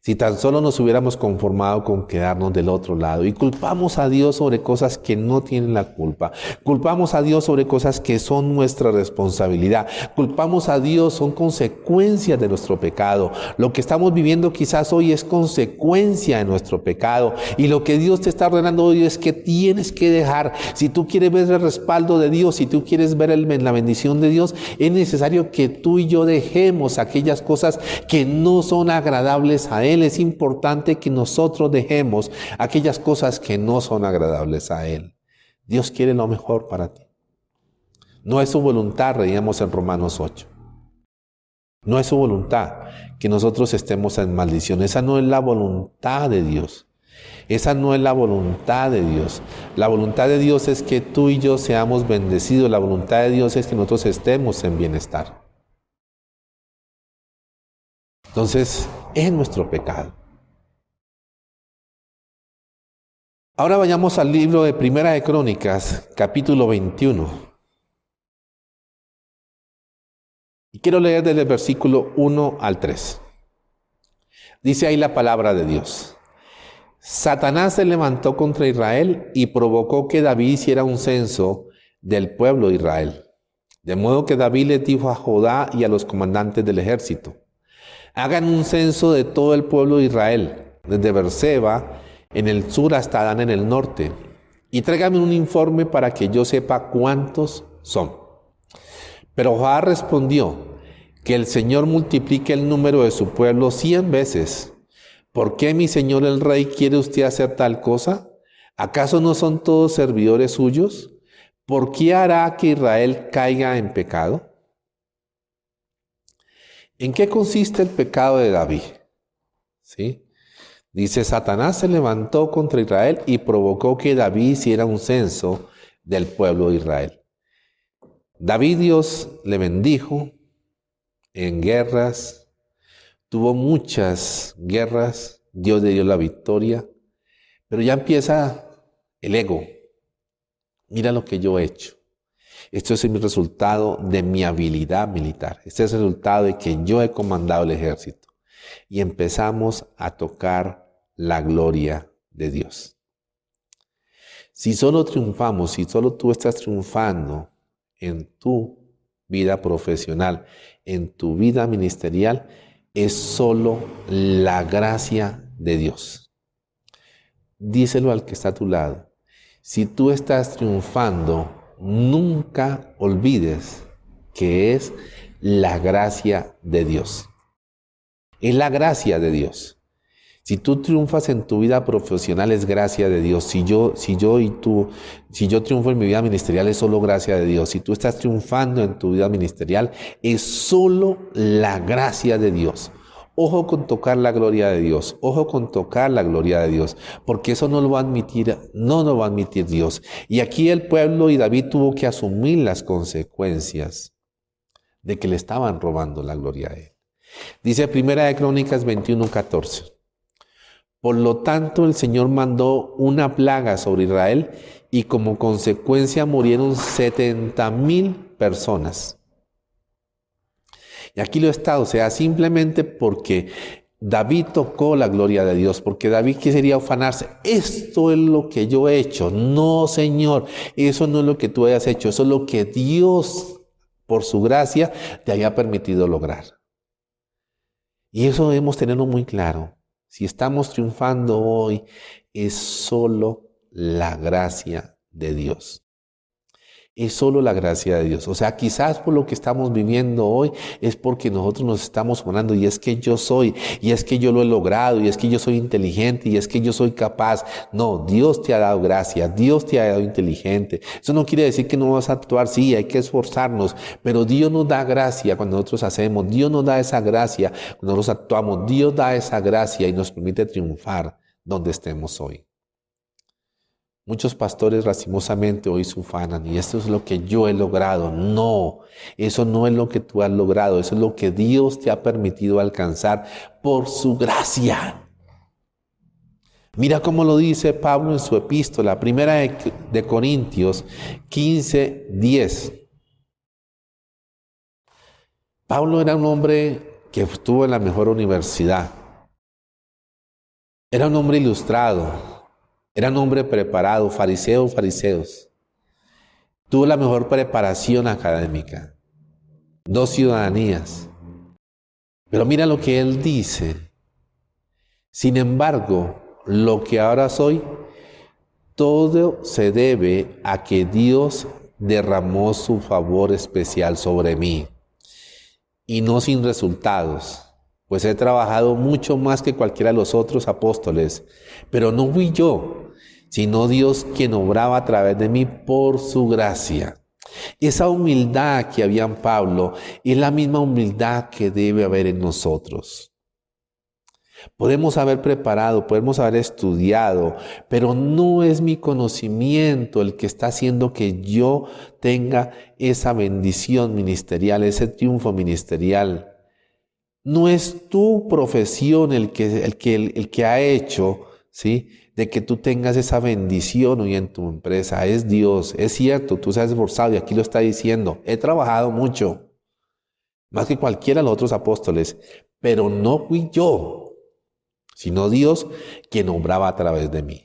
Si tan solo nos hubiéramos conformado con quedarnos del otro lado. Y culpamos a Dios sobre cosas que no tienen la culpa. Culpamos a Dios sobre cosas que son nuestra responsabilidad. Culpamos a Dios, son consecuencias de nuestro pecado. Lo que estamos viviendo quizás hoy es consecuencia de nuestro pecado. Y lo que Dios te está ordenando hoy es que tienes que dejar. Si tú quieres ver el respaldo de Dios, si tú quieres ver la bendición de Dios, es necesario que tú y yo dejemos aquellas cosas que no son agradables a Él. Es importante que nosotros dejemos aquellas cosas que no son agradables a Él. Dios quiere lo mejor para ti. No es su voluntad, leíamos en Romanos 8. No es su voluntad que nosotros estemos en maldición. Esa no es la voluntad de Dios. Esa no es la voluntad de Dios. La voluntad de Dios es que tú y yo seamos bendecidos. La voluntad de Dios es que nosotros estemos en bienestar. Entonces, es nuestro pecado. Ahora vayamos al libro de Primera de Crónicas, capítulo 21. Y quiero leer desde el versículo 1 al 3. Dice ahí la palabra de Dios. Satanás se levantó contra Israel y provocó que David hiciera un censo del pueblo de Israel. De modo que David le dijo a Judá y a los comandantes del ejército: hagan un censo de todo el pueblo de Israel, desde Beerseba en el sur hasta Dan en el norte, y tráigame un informe para que yo sepa cuántos son. Pero Judá respondió: que el Señor multiplique el número de su pueblo 100 veces. ¿Por qué, mi señor el rey, quiere usted hacer tal cosa? ¿Acaso no son todos servidores suyos? ¿Por qué hará que Israel caiga en pecado? ¿En qué consiste el pecado de David? ¿Sí? Dice, Satanás se levantó contra Israel y provocó que David hiciera un censo del pueblo de Israel. David, Dios le bendijo en guerras, tuvo muchas guerras, Dios le dio la victoria, pero ya empieza el ego. Mira lo que yo he hecho. Esto es el resultado de mi habilidad militar. Este es el resultado de que yo he comandado el ejército. Y empezamos a tocar la gloria de Dios. Si solo triunfamos, si solo tú estás triunfando en tu vida profesional, en tu vida ministerial, es solo la gracia de Dios. Díselo al que está a tu lado. Si tú estás triunfando, nunca olvides que es la gracia de Dios. Es la gracia de Dios. Si tú triunfas en tu vida profesional, es gracia de Dios. Si yo triunfo en mi vida ministerial, es solo gracia de Dios. Si tú estás triunfando en tu vida ministerial, es solo la gracia de Dios. Ojo con tocar la gloria de Dios. Ojo con tocar la gloria de Dios. Porque eso no lo va a admitir, no lo va a admitir Dios. Y aquí el pueblo y David tuvo que asumir las consecuencias de que le estaban robando la gloria a él. Dice Primera de Crónicas 21:14. Por lo tanto, el Señor mandó una plaga sobre Israel y como consecuencia murieron 70,000 personas. Y aquí lo está, o sea, simplemente porque David tocó la gloria de Dios, porque David quería ufanarse. Esto es lo que yo he hecho. No, Señor, eso no es lo que tú hayas hecho. Eso es lo que Dios, por su gracia, te haya permitido lograr. Y eso debemos tenerlo muy claro. Si estamos triunfando hoy, es solo la gracia de Dios. es solo la gracia de Dios. O sea, quizás por lo que estamos viviendo hoy es porque nosotros nos estamos orando y es que yo soy, y es que yo lo he logrado, y es que yo soy inteligente, y es que yo soy capaz. No, Dios te ha dado gracia, Dios te ha dado inteligente. Eso no quiere decir que no vas a actuar, sí, hay que esforzarnos, pero Dios nos da gracia cuando nosotros hacemos, Dios nos da esa gracia cuando nosotros actuamos, Dios da esa gracia y nos permite triunfar donde estemos hoy. Muchos pastores lastimosamente hoy se ufanan y esto es lo que yo he logrado. No, eso no es lo que tú has logrado, eso es lo que Dios te ha permitido alcanzar por su gracia. Mira cómo lo dice Pablo en su epístola, primera de Corintios 15:10. Pablo era un hombre que estuvo en la mejor universidad. Era un hombre ilustrado. Era un hombre preparado, fariseos. Tuvo la mejor preparación académica, 2 ciudadanías. Pero mira lo que él dice. Sin embargo, lo que ahora soy, todo se debe a que Dios derramó su favor especial sobre mí. Y no sin resultados, pues he trabajado mucho más que cualquiera de los otros apóstoles, pero no fui yo, sino Dios quien obraba a través de mí por su gracia. Esa humildad que había en Pablo es la misma humildad que debe haber en nosotros. Podemos haber preparado, podemos haber estudiado, pero no es mi conocimiento el que está haciendo que yo tenga esa bendición ministerial, ese triunfo ministerial. No es tu profesión el que ha hecho, ¿sí?, de que tú tengas esa bendición hoy en tu empresa. Es Dios, es cierto, tú se has esforzado y aquí lo está diciendo. He trabajado mucho, más que cualquiera de los otros apóstoles, pero no fui yo, sino Dios quien obraba a través de mí.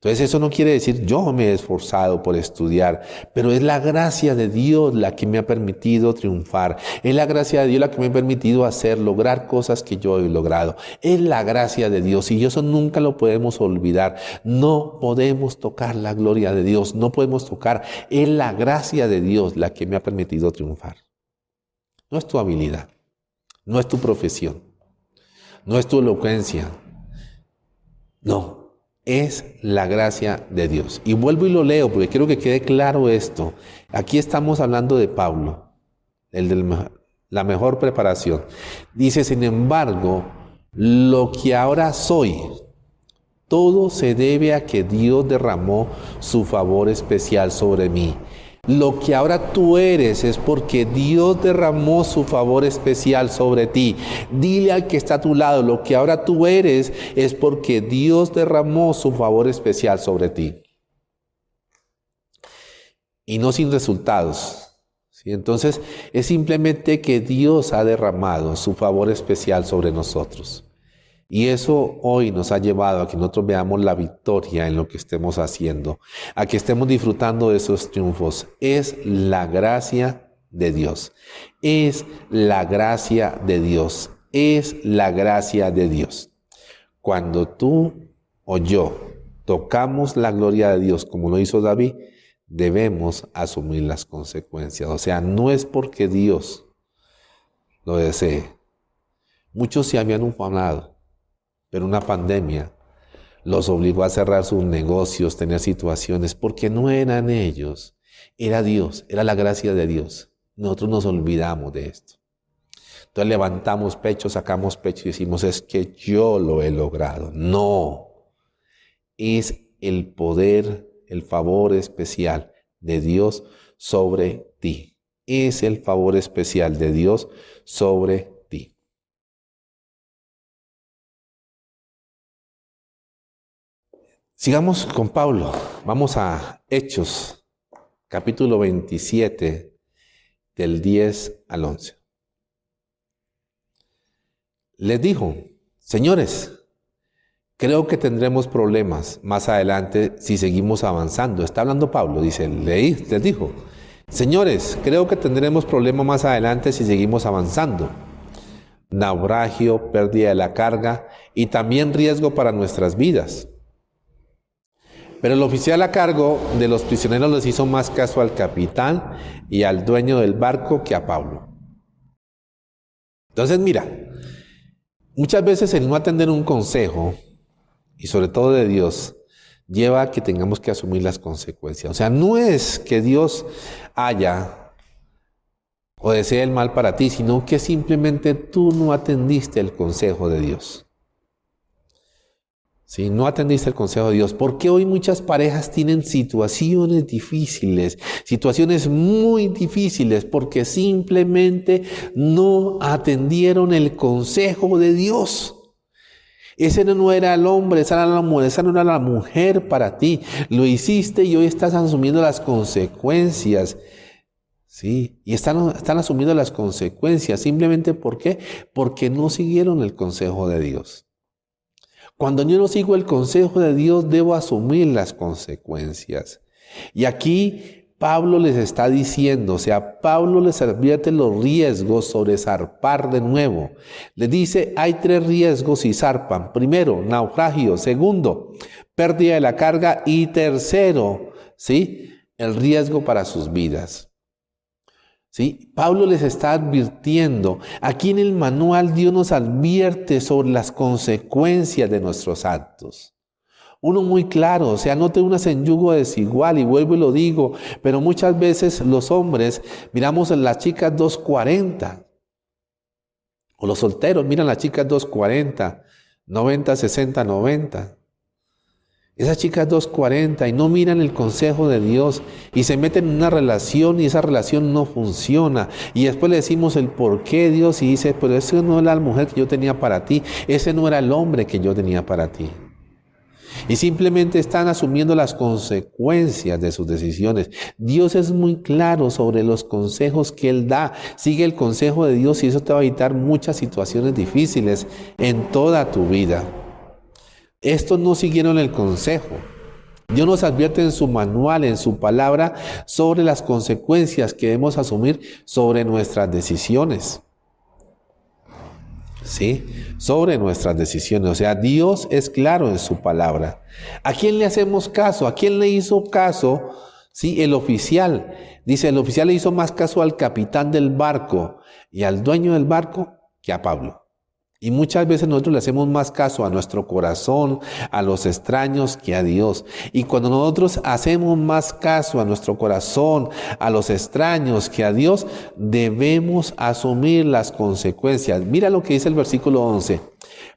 Entonces eso no quiere decir yo me he esforzado por estudiar, pero es la gracia de Dios la que me ha permitido triunfar. Es la gracia de Dios la que me ha permitido lograr cosas que yo he logrado. Es la gracia de Dios y eso nunca lo podemos olvidar. No podemos tocar la gloria de Dios, no podemos tocar. Es la gracia de Dios la que me ha permitido triunfar. No es tu habilidad, no es tu profesión, no es tu elocuencia, no. Es la gracia de Dios. Y vuelvo y lo leo porque quiero que quede claro esto. Aquí estamos hablando de Pablo, el de la mejor preparación. Dice, sin embargo, lo que ahora soy, todo se debe a que Dios derramó su favor especial sobre mí. Lo que ahora tú eres es porque Dios derramó su favor especial sobre ti. Dile al que está a tu lado, lo que ahora tú eres es porque Dios derramó su favor especial sobre ti. Y no sin resultados. ¿Sí? Entonces es simplemente que Dios ha derramado su favor especial sobre nosotros. Y eso hoy nos ha llevado a que nosotros veamos la victoria en lo que estemos haciendo, a que estemos disfrutando de esos triunfos. Es la gracia de Dios. Es la gracia de Dios. Es la gracia de Dios. Cuando tú o yo tocamos la gloria de Dios como lo hizo David, debemos asumir las consecuencias. O sea, no es porque Dios lo desee. Muchos se habían ufanado, pero una pandemia los obligó a cerrar sus negocios, tener situaciones, porque no eran ellos, era Dios, era la gracia de Dios. Nosotros nos olvidamos de esto. Entonces levantamos pecho, sacamos pecho y decimos, es que yo lo he logrado. No, es el poder, el favor especial de Dios sobre ti. Es el favor especial de Dios sobre ti. Sigamos con Pablo. Vamos a Hechos, capítulo 27, del 10 al 11. Les dijo, señores, creo que tendremos problemas más adelante si seguimos avanzando. Está hablando Pablo, dice, les dijo, señores, creo que tendremos problemas más adelante si seguimos avanzando. Naufragio, pérdida de la carga y también riesgo para nuestras vidas. Pero el oficial a cargo de los prisioneros les hizo más caso al capitán y al dueño del barco que a Pablo. Entonces, mira, muchas veces el no atender un consejo, y sobre todo de Dios, lleva a que tengamos que asumir las consecuencias. O sea, no es que Dios haya o desee el mal para ti, sino que simplemente tú no atendiste el consejo de Dios. ¿Sí? No atendiste el consejo de Dios. Porque hoy muchas parejas tienen situaciones difíciles, situaciones muy difíciles, porque simplemente no atendieron el consejo de Dios. Ese no era el hombre, esa no era la mujer para ti. Lo hiciste y hoy estás asumiendo las consecuencias. Sí, y están asumiendo las consecuencias. Simplemente ¿por qué? Porque no siguieron el consejo de Dios. Cuando yo no sigo el consejo de Dios, debo asumir las consecuencias. Y aquí Pablo les está diciendo, o sea, Pablo les advierte los riesgos sobre zarpar de nuevo. Les dice, hay 3 riesgos si zarpan. Primero, naufragio. Segundo, pérdida de la carga. Y tercero, ¿sí?, el riesgo para sus vidas. ¿Sí? Pablo les está advirtiendo. Aquí en el manual Dios nos advierte sobre las consecuencias de nuestros actos. Uno muy claro, o sea, no te unas en yugo desigual, y vuelvo y lo digo, pero muchas veces los hombres miramos a las chicas 240, o los solteros miran a las chicas 240, 90, 60, 90. Esas chicas 240 y no miran el consejo de Dios y se meten en una relación y esa relación no funciona. Y después le decimos el por qué Dios y dice, pero esa no era la mujer que yo tenía para ti, ese no era el hombre que yo tenía para ti. Y simplemente están asumiendo las consecuencias de sus decisiones. Dios es muy claro sobre los consejos que Él da. Sigue el consejo de Dios y eso te va a evitar muchas situaciones difíciles en toda tu vida. Estos no siguieron el consejo. Dios nos advierte en su manual, en su palabra, sobre las consecuencias que debemos asumir sobre nuestras decisiones. ¿Sí? Sobre nuestras decisiones. O sea, Dios es claro en su palabra. ¿A quién le hacemos caso? ¿A quién le hizo caso? Sí, el oficial. Dice, el oficial le hizo más caso al capitán del barco y al dueño del barco que a Pablo. Y muchas veces nosotros le hacemos más caso a nuestro corazón, a los extraños, que a Dios. Y cuando nosotros hacemos más caso a nuestro corazón, a los extraños, que a Dios, debemos asumir las consecuencias. Mira lo que dice el versículo 11.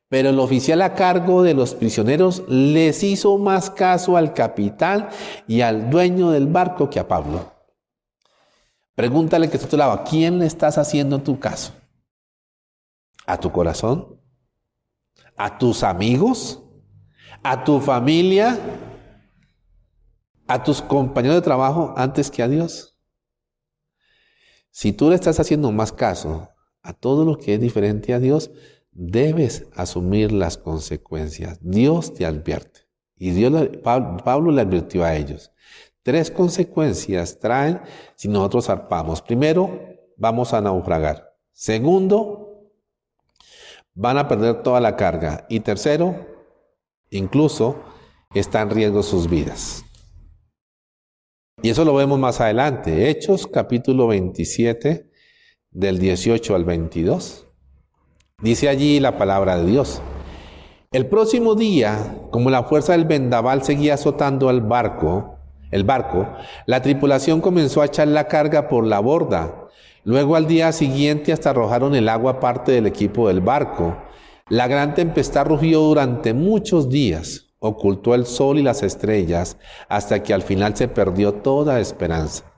Pero el oficial a cargo de los prisioneros les hizo más caso al capitán y al dueño del barco que a Pablo. Pregúntale que está a tu lado, ¿a quién le estás haciendo tu caso? ¿A tu corazón? ¿A tus amigos? ¿A tu familia? ¿A tus compañeros de trabajo antes que a Dios? Si tú le estás haciendo más caso a todo lo que es diferente a Dios, debes asumir las consecuencias. Dios te advierte. Y Pablo le advirtió a ellos. 3 consecuencias traen si nosotros zarpamos. Primero, vamos a naufragar. Segundo, van a perder toda la carga. Y tercero, incluso está en riesgo sus vidas. Y eso lo vemos más adelante. Hechos capítulo 27, del 18 al 22. Dice allí la palabra de Dios. El próximo día, como la fuerza del vendaval seguía azotando el barco, la tripulación comenzó a echar la carga por la borda. Luego al día siguiente hasta arrojaron el agua parte del equipo del barco. La gran tempestad rugió durante muchos días, ocultó el sol y las estrellas, hasta que al final se perdió toda esperanza.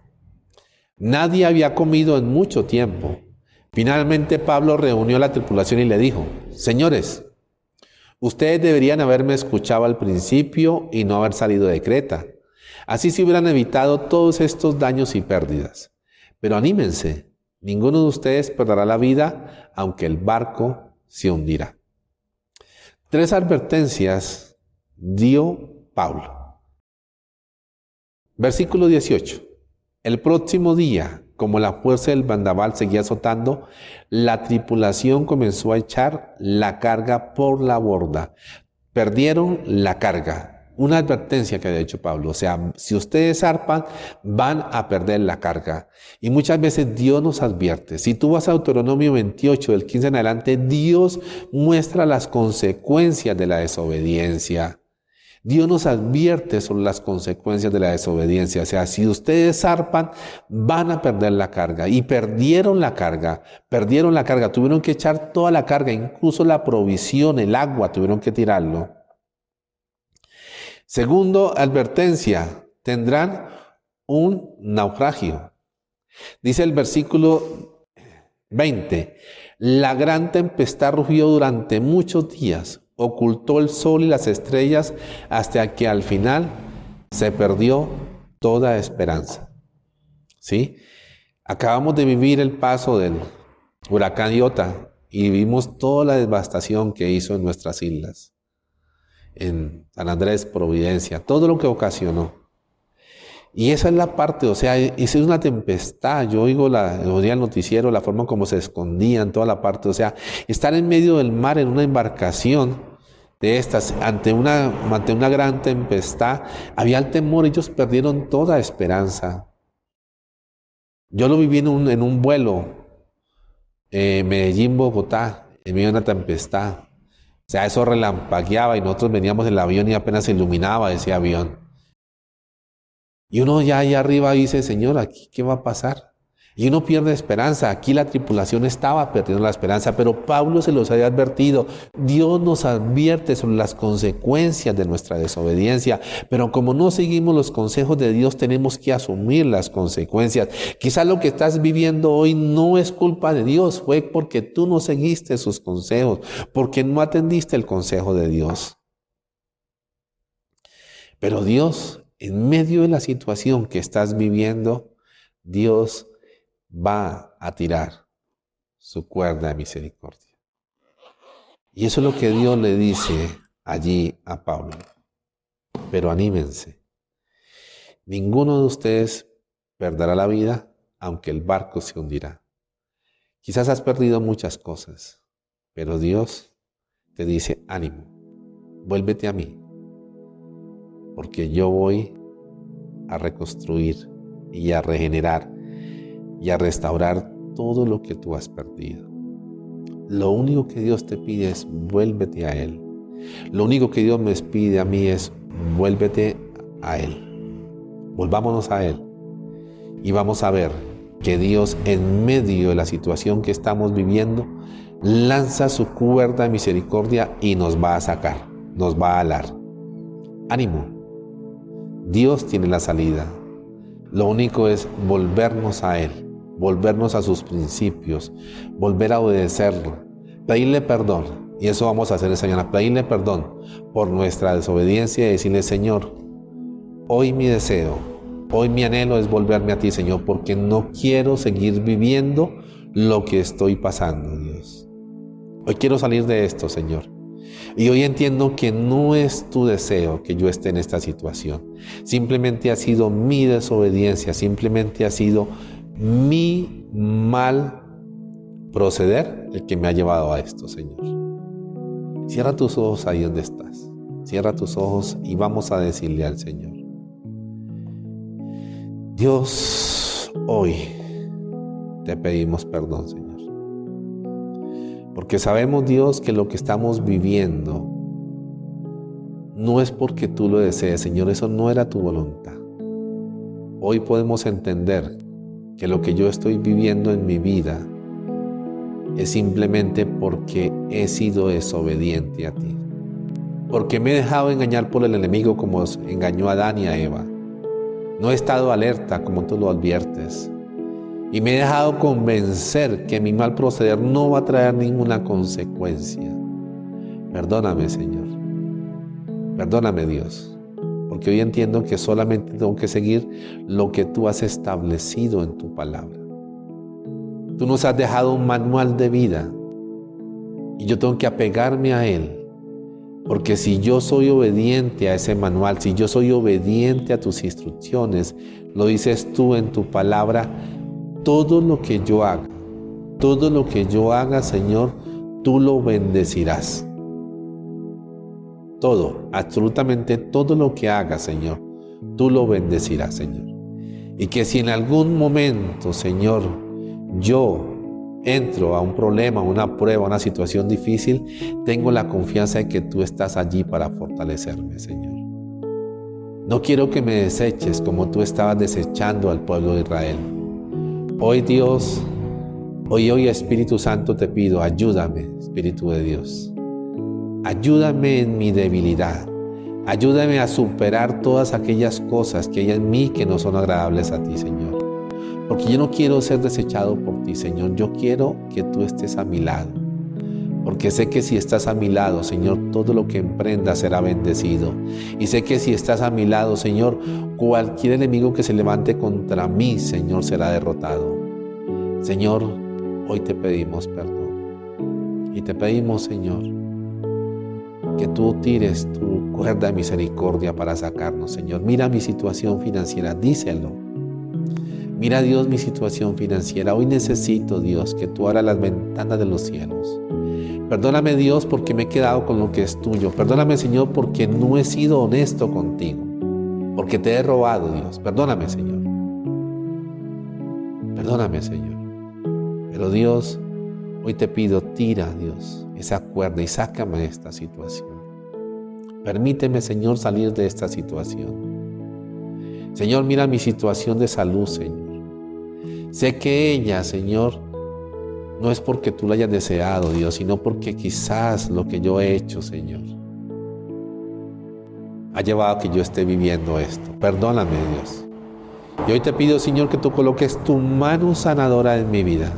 Nadie había comido en mucho tiempo. Finalmente Pablo reunió a la tripulación y le dijo, señores, ustedes deberían haberme escuchado al principio y no haber salido de Creta. Así se hubieran evitado todos estos daños y pérdidas. Pero anímense. Ninguno de ustedes perderá la vida, aunque el barco se hundirá. 3 advertencias dio Pablo. Versículo 18. El próximo día, como la fuerza del vendaval seguía azotando, la tripulación comenzó a echar la carga por la borda. Perdieron la carga. una advertencia que había hecho Pablo. O sea, si ustedes zarpan, van a perder la carga. Y muchas veces Dios nos advierte. Si tú vas a Deuteronomio 28, del 15 en adelante, Dios muestra las consecuencias de la desobediencia. Dios nos advierte sobre las consecuencias de la desobediencia. O sea, si ustedes zarpan, van a perder la carga. Y perdieron la carga. Tuvieron que echar toda la carga, incluso la provisión, el agua, tuvieron que tirarlo. Segundo, advertencia, tendrán un naufragio. Dice el versículo 20, la gran tempestad rugió durante muchos días, ocultó el sol y las estrellas hasta que al final se perdió toda esperanza. ¿Sí? Acabamos de vivir el paso del huracán Iota y vimos toda la devastación que hizo en nuestras islas. En San Andrés, Providencia, todo lo que ocasionó. Y esa es la parte, o sea, esa es una tempestad. Yo oigo el noticiero, la forma como se escondían, toda la parte, o sea, estar en medio del mar en una embarcación de estas, ante una gran tempestad, había el temor, ellos perdieron toda esperanza. Yo lo viví en un vuelo, Medellín-Bogotá, en medio de una tempestad. O sea, eso relampagueaba y nosotros veníamos en el avión y apenas se iluminaba ese avión. Y uno ya ahí arriba dice, Señor, ¿aquí qué va a pasar? Y uno pierde esperanza. Aquí la tripulación estaba perdiendo la esperanza, pero Pablo se los había advertido. Dios nos advierte sobre las consecuencias de nuestra desobediencia, pero como no seguimos los consejos de Dios, tenemos que asumir las consecuencias. Quizás lo que estás viviendo hoy no es culpa de Dios, fue porque tú no seguiste sus consejos, porque no atendiste el consejo de Dios. Pero Dios, en medio de la situación que estás viviendo, Dios va a tirar su cuerda de misericordia. Y eso es lo que Dios le dice allí a Pablo. Pero anímense. Ninguno de ustedes perderá la vida, aunque el barco se hundirá. Quizás has perdido muchas cosas, pero Dios te dice, ánimo, vuélvete a mí, porque yo voy a reconstruir y a regenerar y a restaurar todo lo que tú has perdido. Lo único que Dios te pide es vuélvete a Él. Lo único que Dios me pide a mí es vuélvete a Él. Volvámonos a Él. Y vamos a ver que Dios, en medio de la situación que estamos viviendo, lanza su cuerda de misericordia y nos va a sacar, nos va a alar. Ánimo. Dios tiene la salida. Lo único es volvernos a Él, volvernos a sus principios, volver a obedecerlo, pedirle perdón. Y eso vamos a hacer esta mañana, pedirle perdón por nuestra desobediencia y decirle, Señor, hoy mi deseo, hoy mi anhelo es volverme a ti, Señor, porque no quiero seguir viviendo lo que estoy pasando, Dios. Hoy quiero salir de esto, Señor. Y hoy entiendo que no es tu deseo que yo esté en esta situación. Simplemente ha sido mi desobediencia, simplemente ha sido mi mal proceder el que me ha llevado a esto, Señor. Cierra tus ojos ahí donde estás. Cierra tus ojos y vamos a decirle al Señor. Dios, hoy te pedimos perdón, Señor. Porque sabemos, Dios, que lo que estamos viviendo no es porque tú lo desees, Señor, eso no era tu voluntad. Hoy podemos entender que lo que yo estoy viviendo en mi vida es simplemente porque he sido desobediente a ti. Porque me he dejado engañar por el enemigo como engañó a Adán y a Eva. No he estado alerta como tú lo adviertes. Y me he dejado convencer que mi mal proceder no va a traer ninguna consecuencia. Perdóname, Señor. Perdóname, Dios. Porque hoy entiendo que solamente tengo que seguir lo que tú has establecido en tu palabra. Tú nos has dejado un manual de vida. Y yo tengo que apegarme a él. Porque si yo soy obediente a ese manual, si yo soy obediente a tus instrucciones, lo dices tú en tu palabra, todo lo que yo haga, Señor, tú lo bendecirás. todo, absolutamente todo lo que haga, Señor, tú lo bendecirás, Señor. Y que si en algún momento, Señor, yo entro a un problema, una prueba, una situación difícil, tengo la confianza de que tú estás allí para fortalecerme, Señor. No quiero que me deseches como tú estabas desechando al pueblo de Israel. Hoy, Dios, hoy, Espíritu Santo, te pido, ayúdame, Espíritu de Dios. Ayúdame en mi debilidad. Ayúdame a superar todas aquellas cosas que hay en mí que no son agradables a ti, Señor. Porque yo no quiero ser desechado por ti, Señor. Yo quiero que tú estés a mi lado. Porque sé que si estás a mi lado, Señor, todo lo que emprenda será bendecido. Y sé que si estás a mi lado, Señor, cualquier enemigo que se levante contra mí, Señor, será derrotado. Señor, hoy te pedimos perdón. Y te pedimos, Señor, que tú tires tu cuerda de misericordia para sacarnos, Señor. Mira mi situación financiera, díselo. Mira, Dios, mi situación financiera. Hoy necesito, Dios, que tú abras las ventanas de los cielos. Perdóname, Dios, porque me he quedado con lo que es tuyo. Perdóname, Señor, porque no he sido honesto contigo. Porque te he robado, Dios. Perdóname, Señor. Perdóname, Señor. Pero, Dios, hoy te pido, tira, Dios, esa cuerda y sácame de esta situación. Permíteme, Señor, salir de esta situación. Señor, mira mi situación de salud, Señor. Sé que ella, Señor, no es porque tú la hayas deseado, Dios, sino porque quizás lo que yo he hecho, Señor, ha llevado a que yo esté viviendo esto. Perdóname, Dios. Y hoy te pido, Señor, que tú coloques tu mano sanadora en mi vida.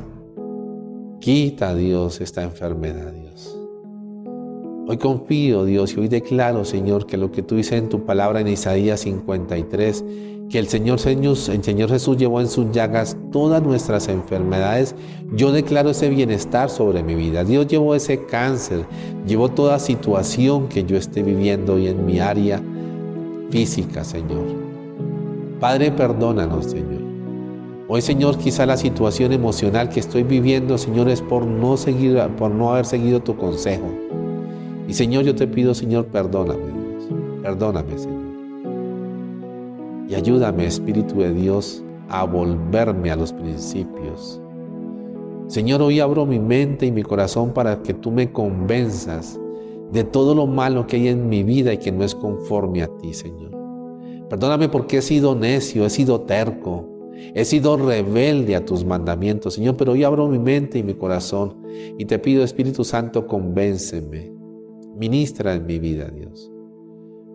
Quita, Dios, esta enfermedad, Dios. Hoy confío, Dios, y hoy declaro, Señor, que lo que tú dices en tu palabra en Isaías 53, que el Señor Jesús llevó en sus llagas todas nuestras enfermedades. Yo declaro ese bienestar sobre mi vida. Dios llevó ese cáncer, llevó toda situación que yo esté viviendo hoy en mi área física, Señor. Padre, perdónanos, Señor. Hoy, Señor, quizá la situación emocional que estoy viviendo, Señor, es por no haber seguido tu consejo. Y, Señor, yo te pido, Señor, perdóname, Dios. Perdóname, Señor. Y ayúdame, Espíritu de Dios, a volverme a los principios. Señor, hoy abro mi mente y mi corazón para que tú me convenzas de todo lo malo que hay en mi vida y que no es conforme a ti, Señor. Perdóname porque he sido necio, he sido terco, he sido rebelde a tus mandamientos, Señor, pero hoy abro mi mente y mi corazón y te pido, Espíritu Santo, convénceme, ministra en mi vida, Dios,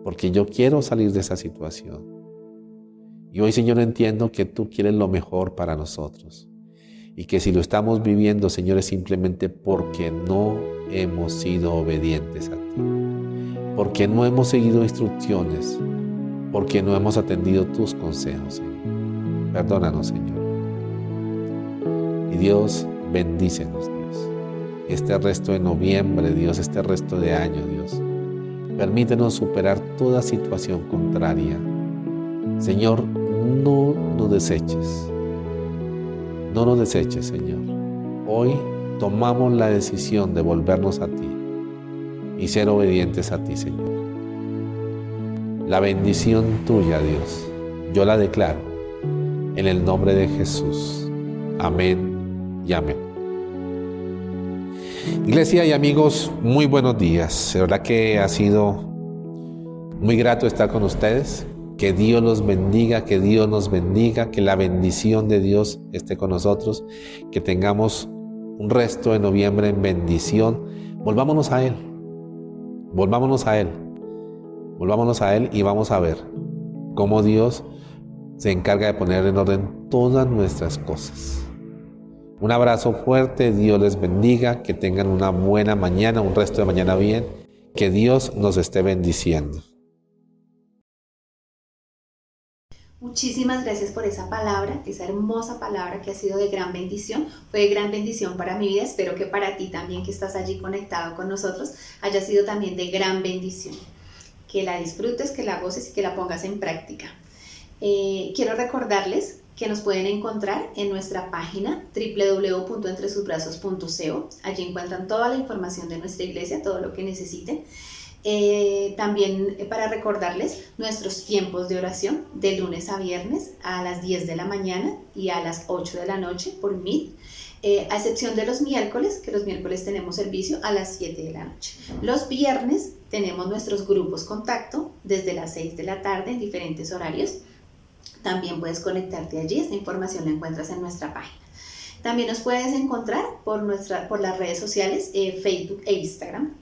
porque yo quiero salir de esa situación. Y hoy, Señor, entiendo que tú quieres lo mejor para nosotros y que si lo estamos viviendo, Señor, es simplemente porque no hemos sido obedientes a ti, porque no hemos seguido instrucciones, porque no hemos atendido tus consejos, Señor. Perdónanos, Señor. Y Dios, bendícenos, Dios. Este resto de noviembre, Dios, este resto de año, Dios. Permítenos superar toda situación contraria. Señor, no nos deseches. No nos deseches, Señor. Hoy tomamos la decisión de volvernos a ti y ser obedientes a ti, Señor. La bendición tuya, Dios, yo la declaro en el nombre de Jesús. Amén y amén. Iglesia y amigos, muy buenos días. De verdad que ha sido muy grato estar con ustedes. Que Dios los bendiga, que Dios nos bendiga, que la bendición de Dios esté con nosotros, que tengamos un resto de noviembre en bendición. Volvámonos a Él, volvámonos a Él, volvámonos a Él y vamos a ver cómo Dios se encarga de poner en orden todas nuestras cosas. Un abrazo fuerte, Dios les bendiga, que tengan una buena mañana, un resto de mañana bien, que Dios nos esté bendiciendo. Muchísimas gracias por esa palabra, esa hermosa palabra que ha sido de gran bendición. Fue de gran bendición para mi vida. Espero que para ti también, que estás allí conectado con nosotros, haya sido también de gran bendición. Que la disfrutes, que la goces y que la pongas en práctica. Quiero recordarles que nos pueden encontrar en nuestra página www.entresusbrazos.co. Allí encuentran toda la información de nuestra iglesia, todo lo que necesiten. También para recordarles nuestros tiempos de oración de lunes a viernes a las 10 de la mañana y a las 8 de la noche por Meet. A excepción de los miércoles, que los miércoles tenemos servicio a las 7 de la noche. Los viernes tenemos nuestros grupos contacto desde las 6 de la tarde en diferentes horarios. También puedes conectarte allí, esta información la encuentras en nuestra página. También nos puedes encontrar por las redes sociales, Facebook e Instagram.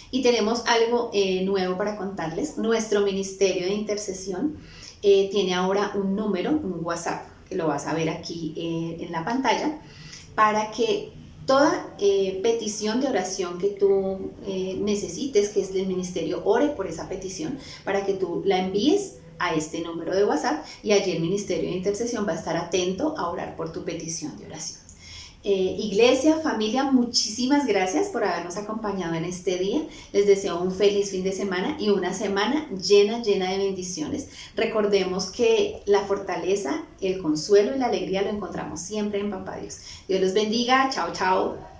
Y tenemos algo nuevo para contarles. Nuestro Ministerio de Intercesión tiene ahora un número, un WhatsApp, que lo vas a ver aquí en la pantalla, para que toda petición de oración que tú necesites, que es del ministerio, ore por esa petición, para que tú la envíes a este número de WhatsApp y allí el Ministerio de Intercesión va a estar atento a orar por tu petición de oración. Iglesia, familia, muchísimas gracias por habernos acompañado en este día. Les deseo un feliz fin de semana y una semana llena de bendiciones. Recordemos que la fortaleza, el consuelo y la alegría lo encontramos siempre en Papá Dios. Dios los bendiga. Chao, chao.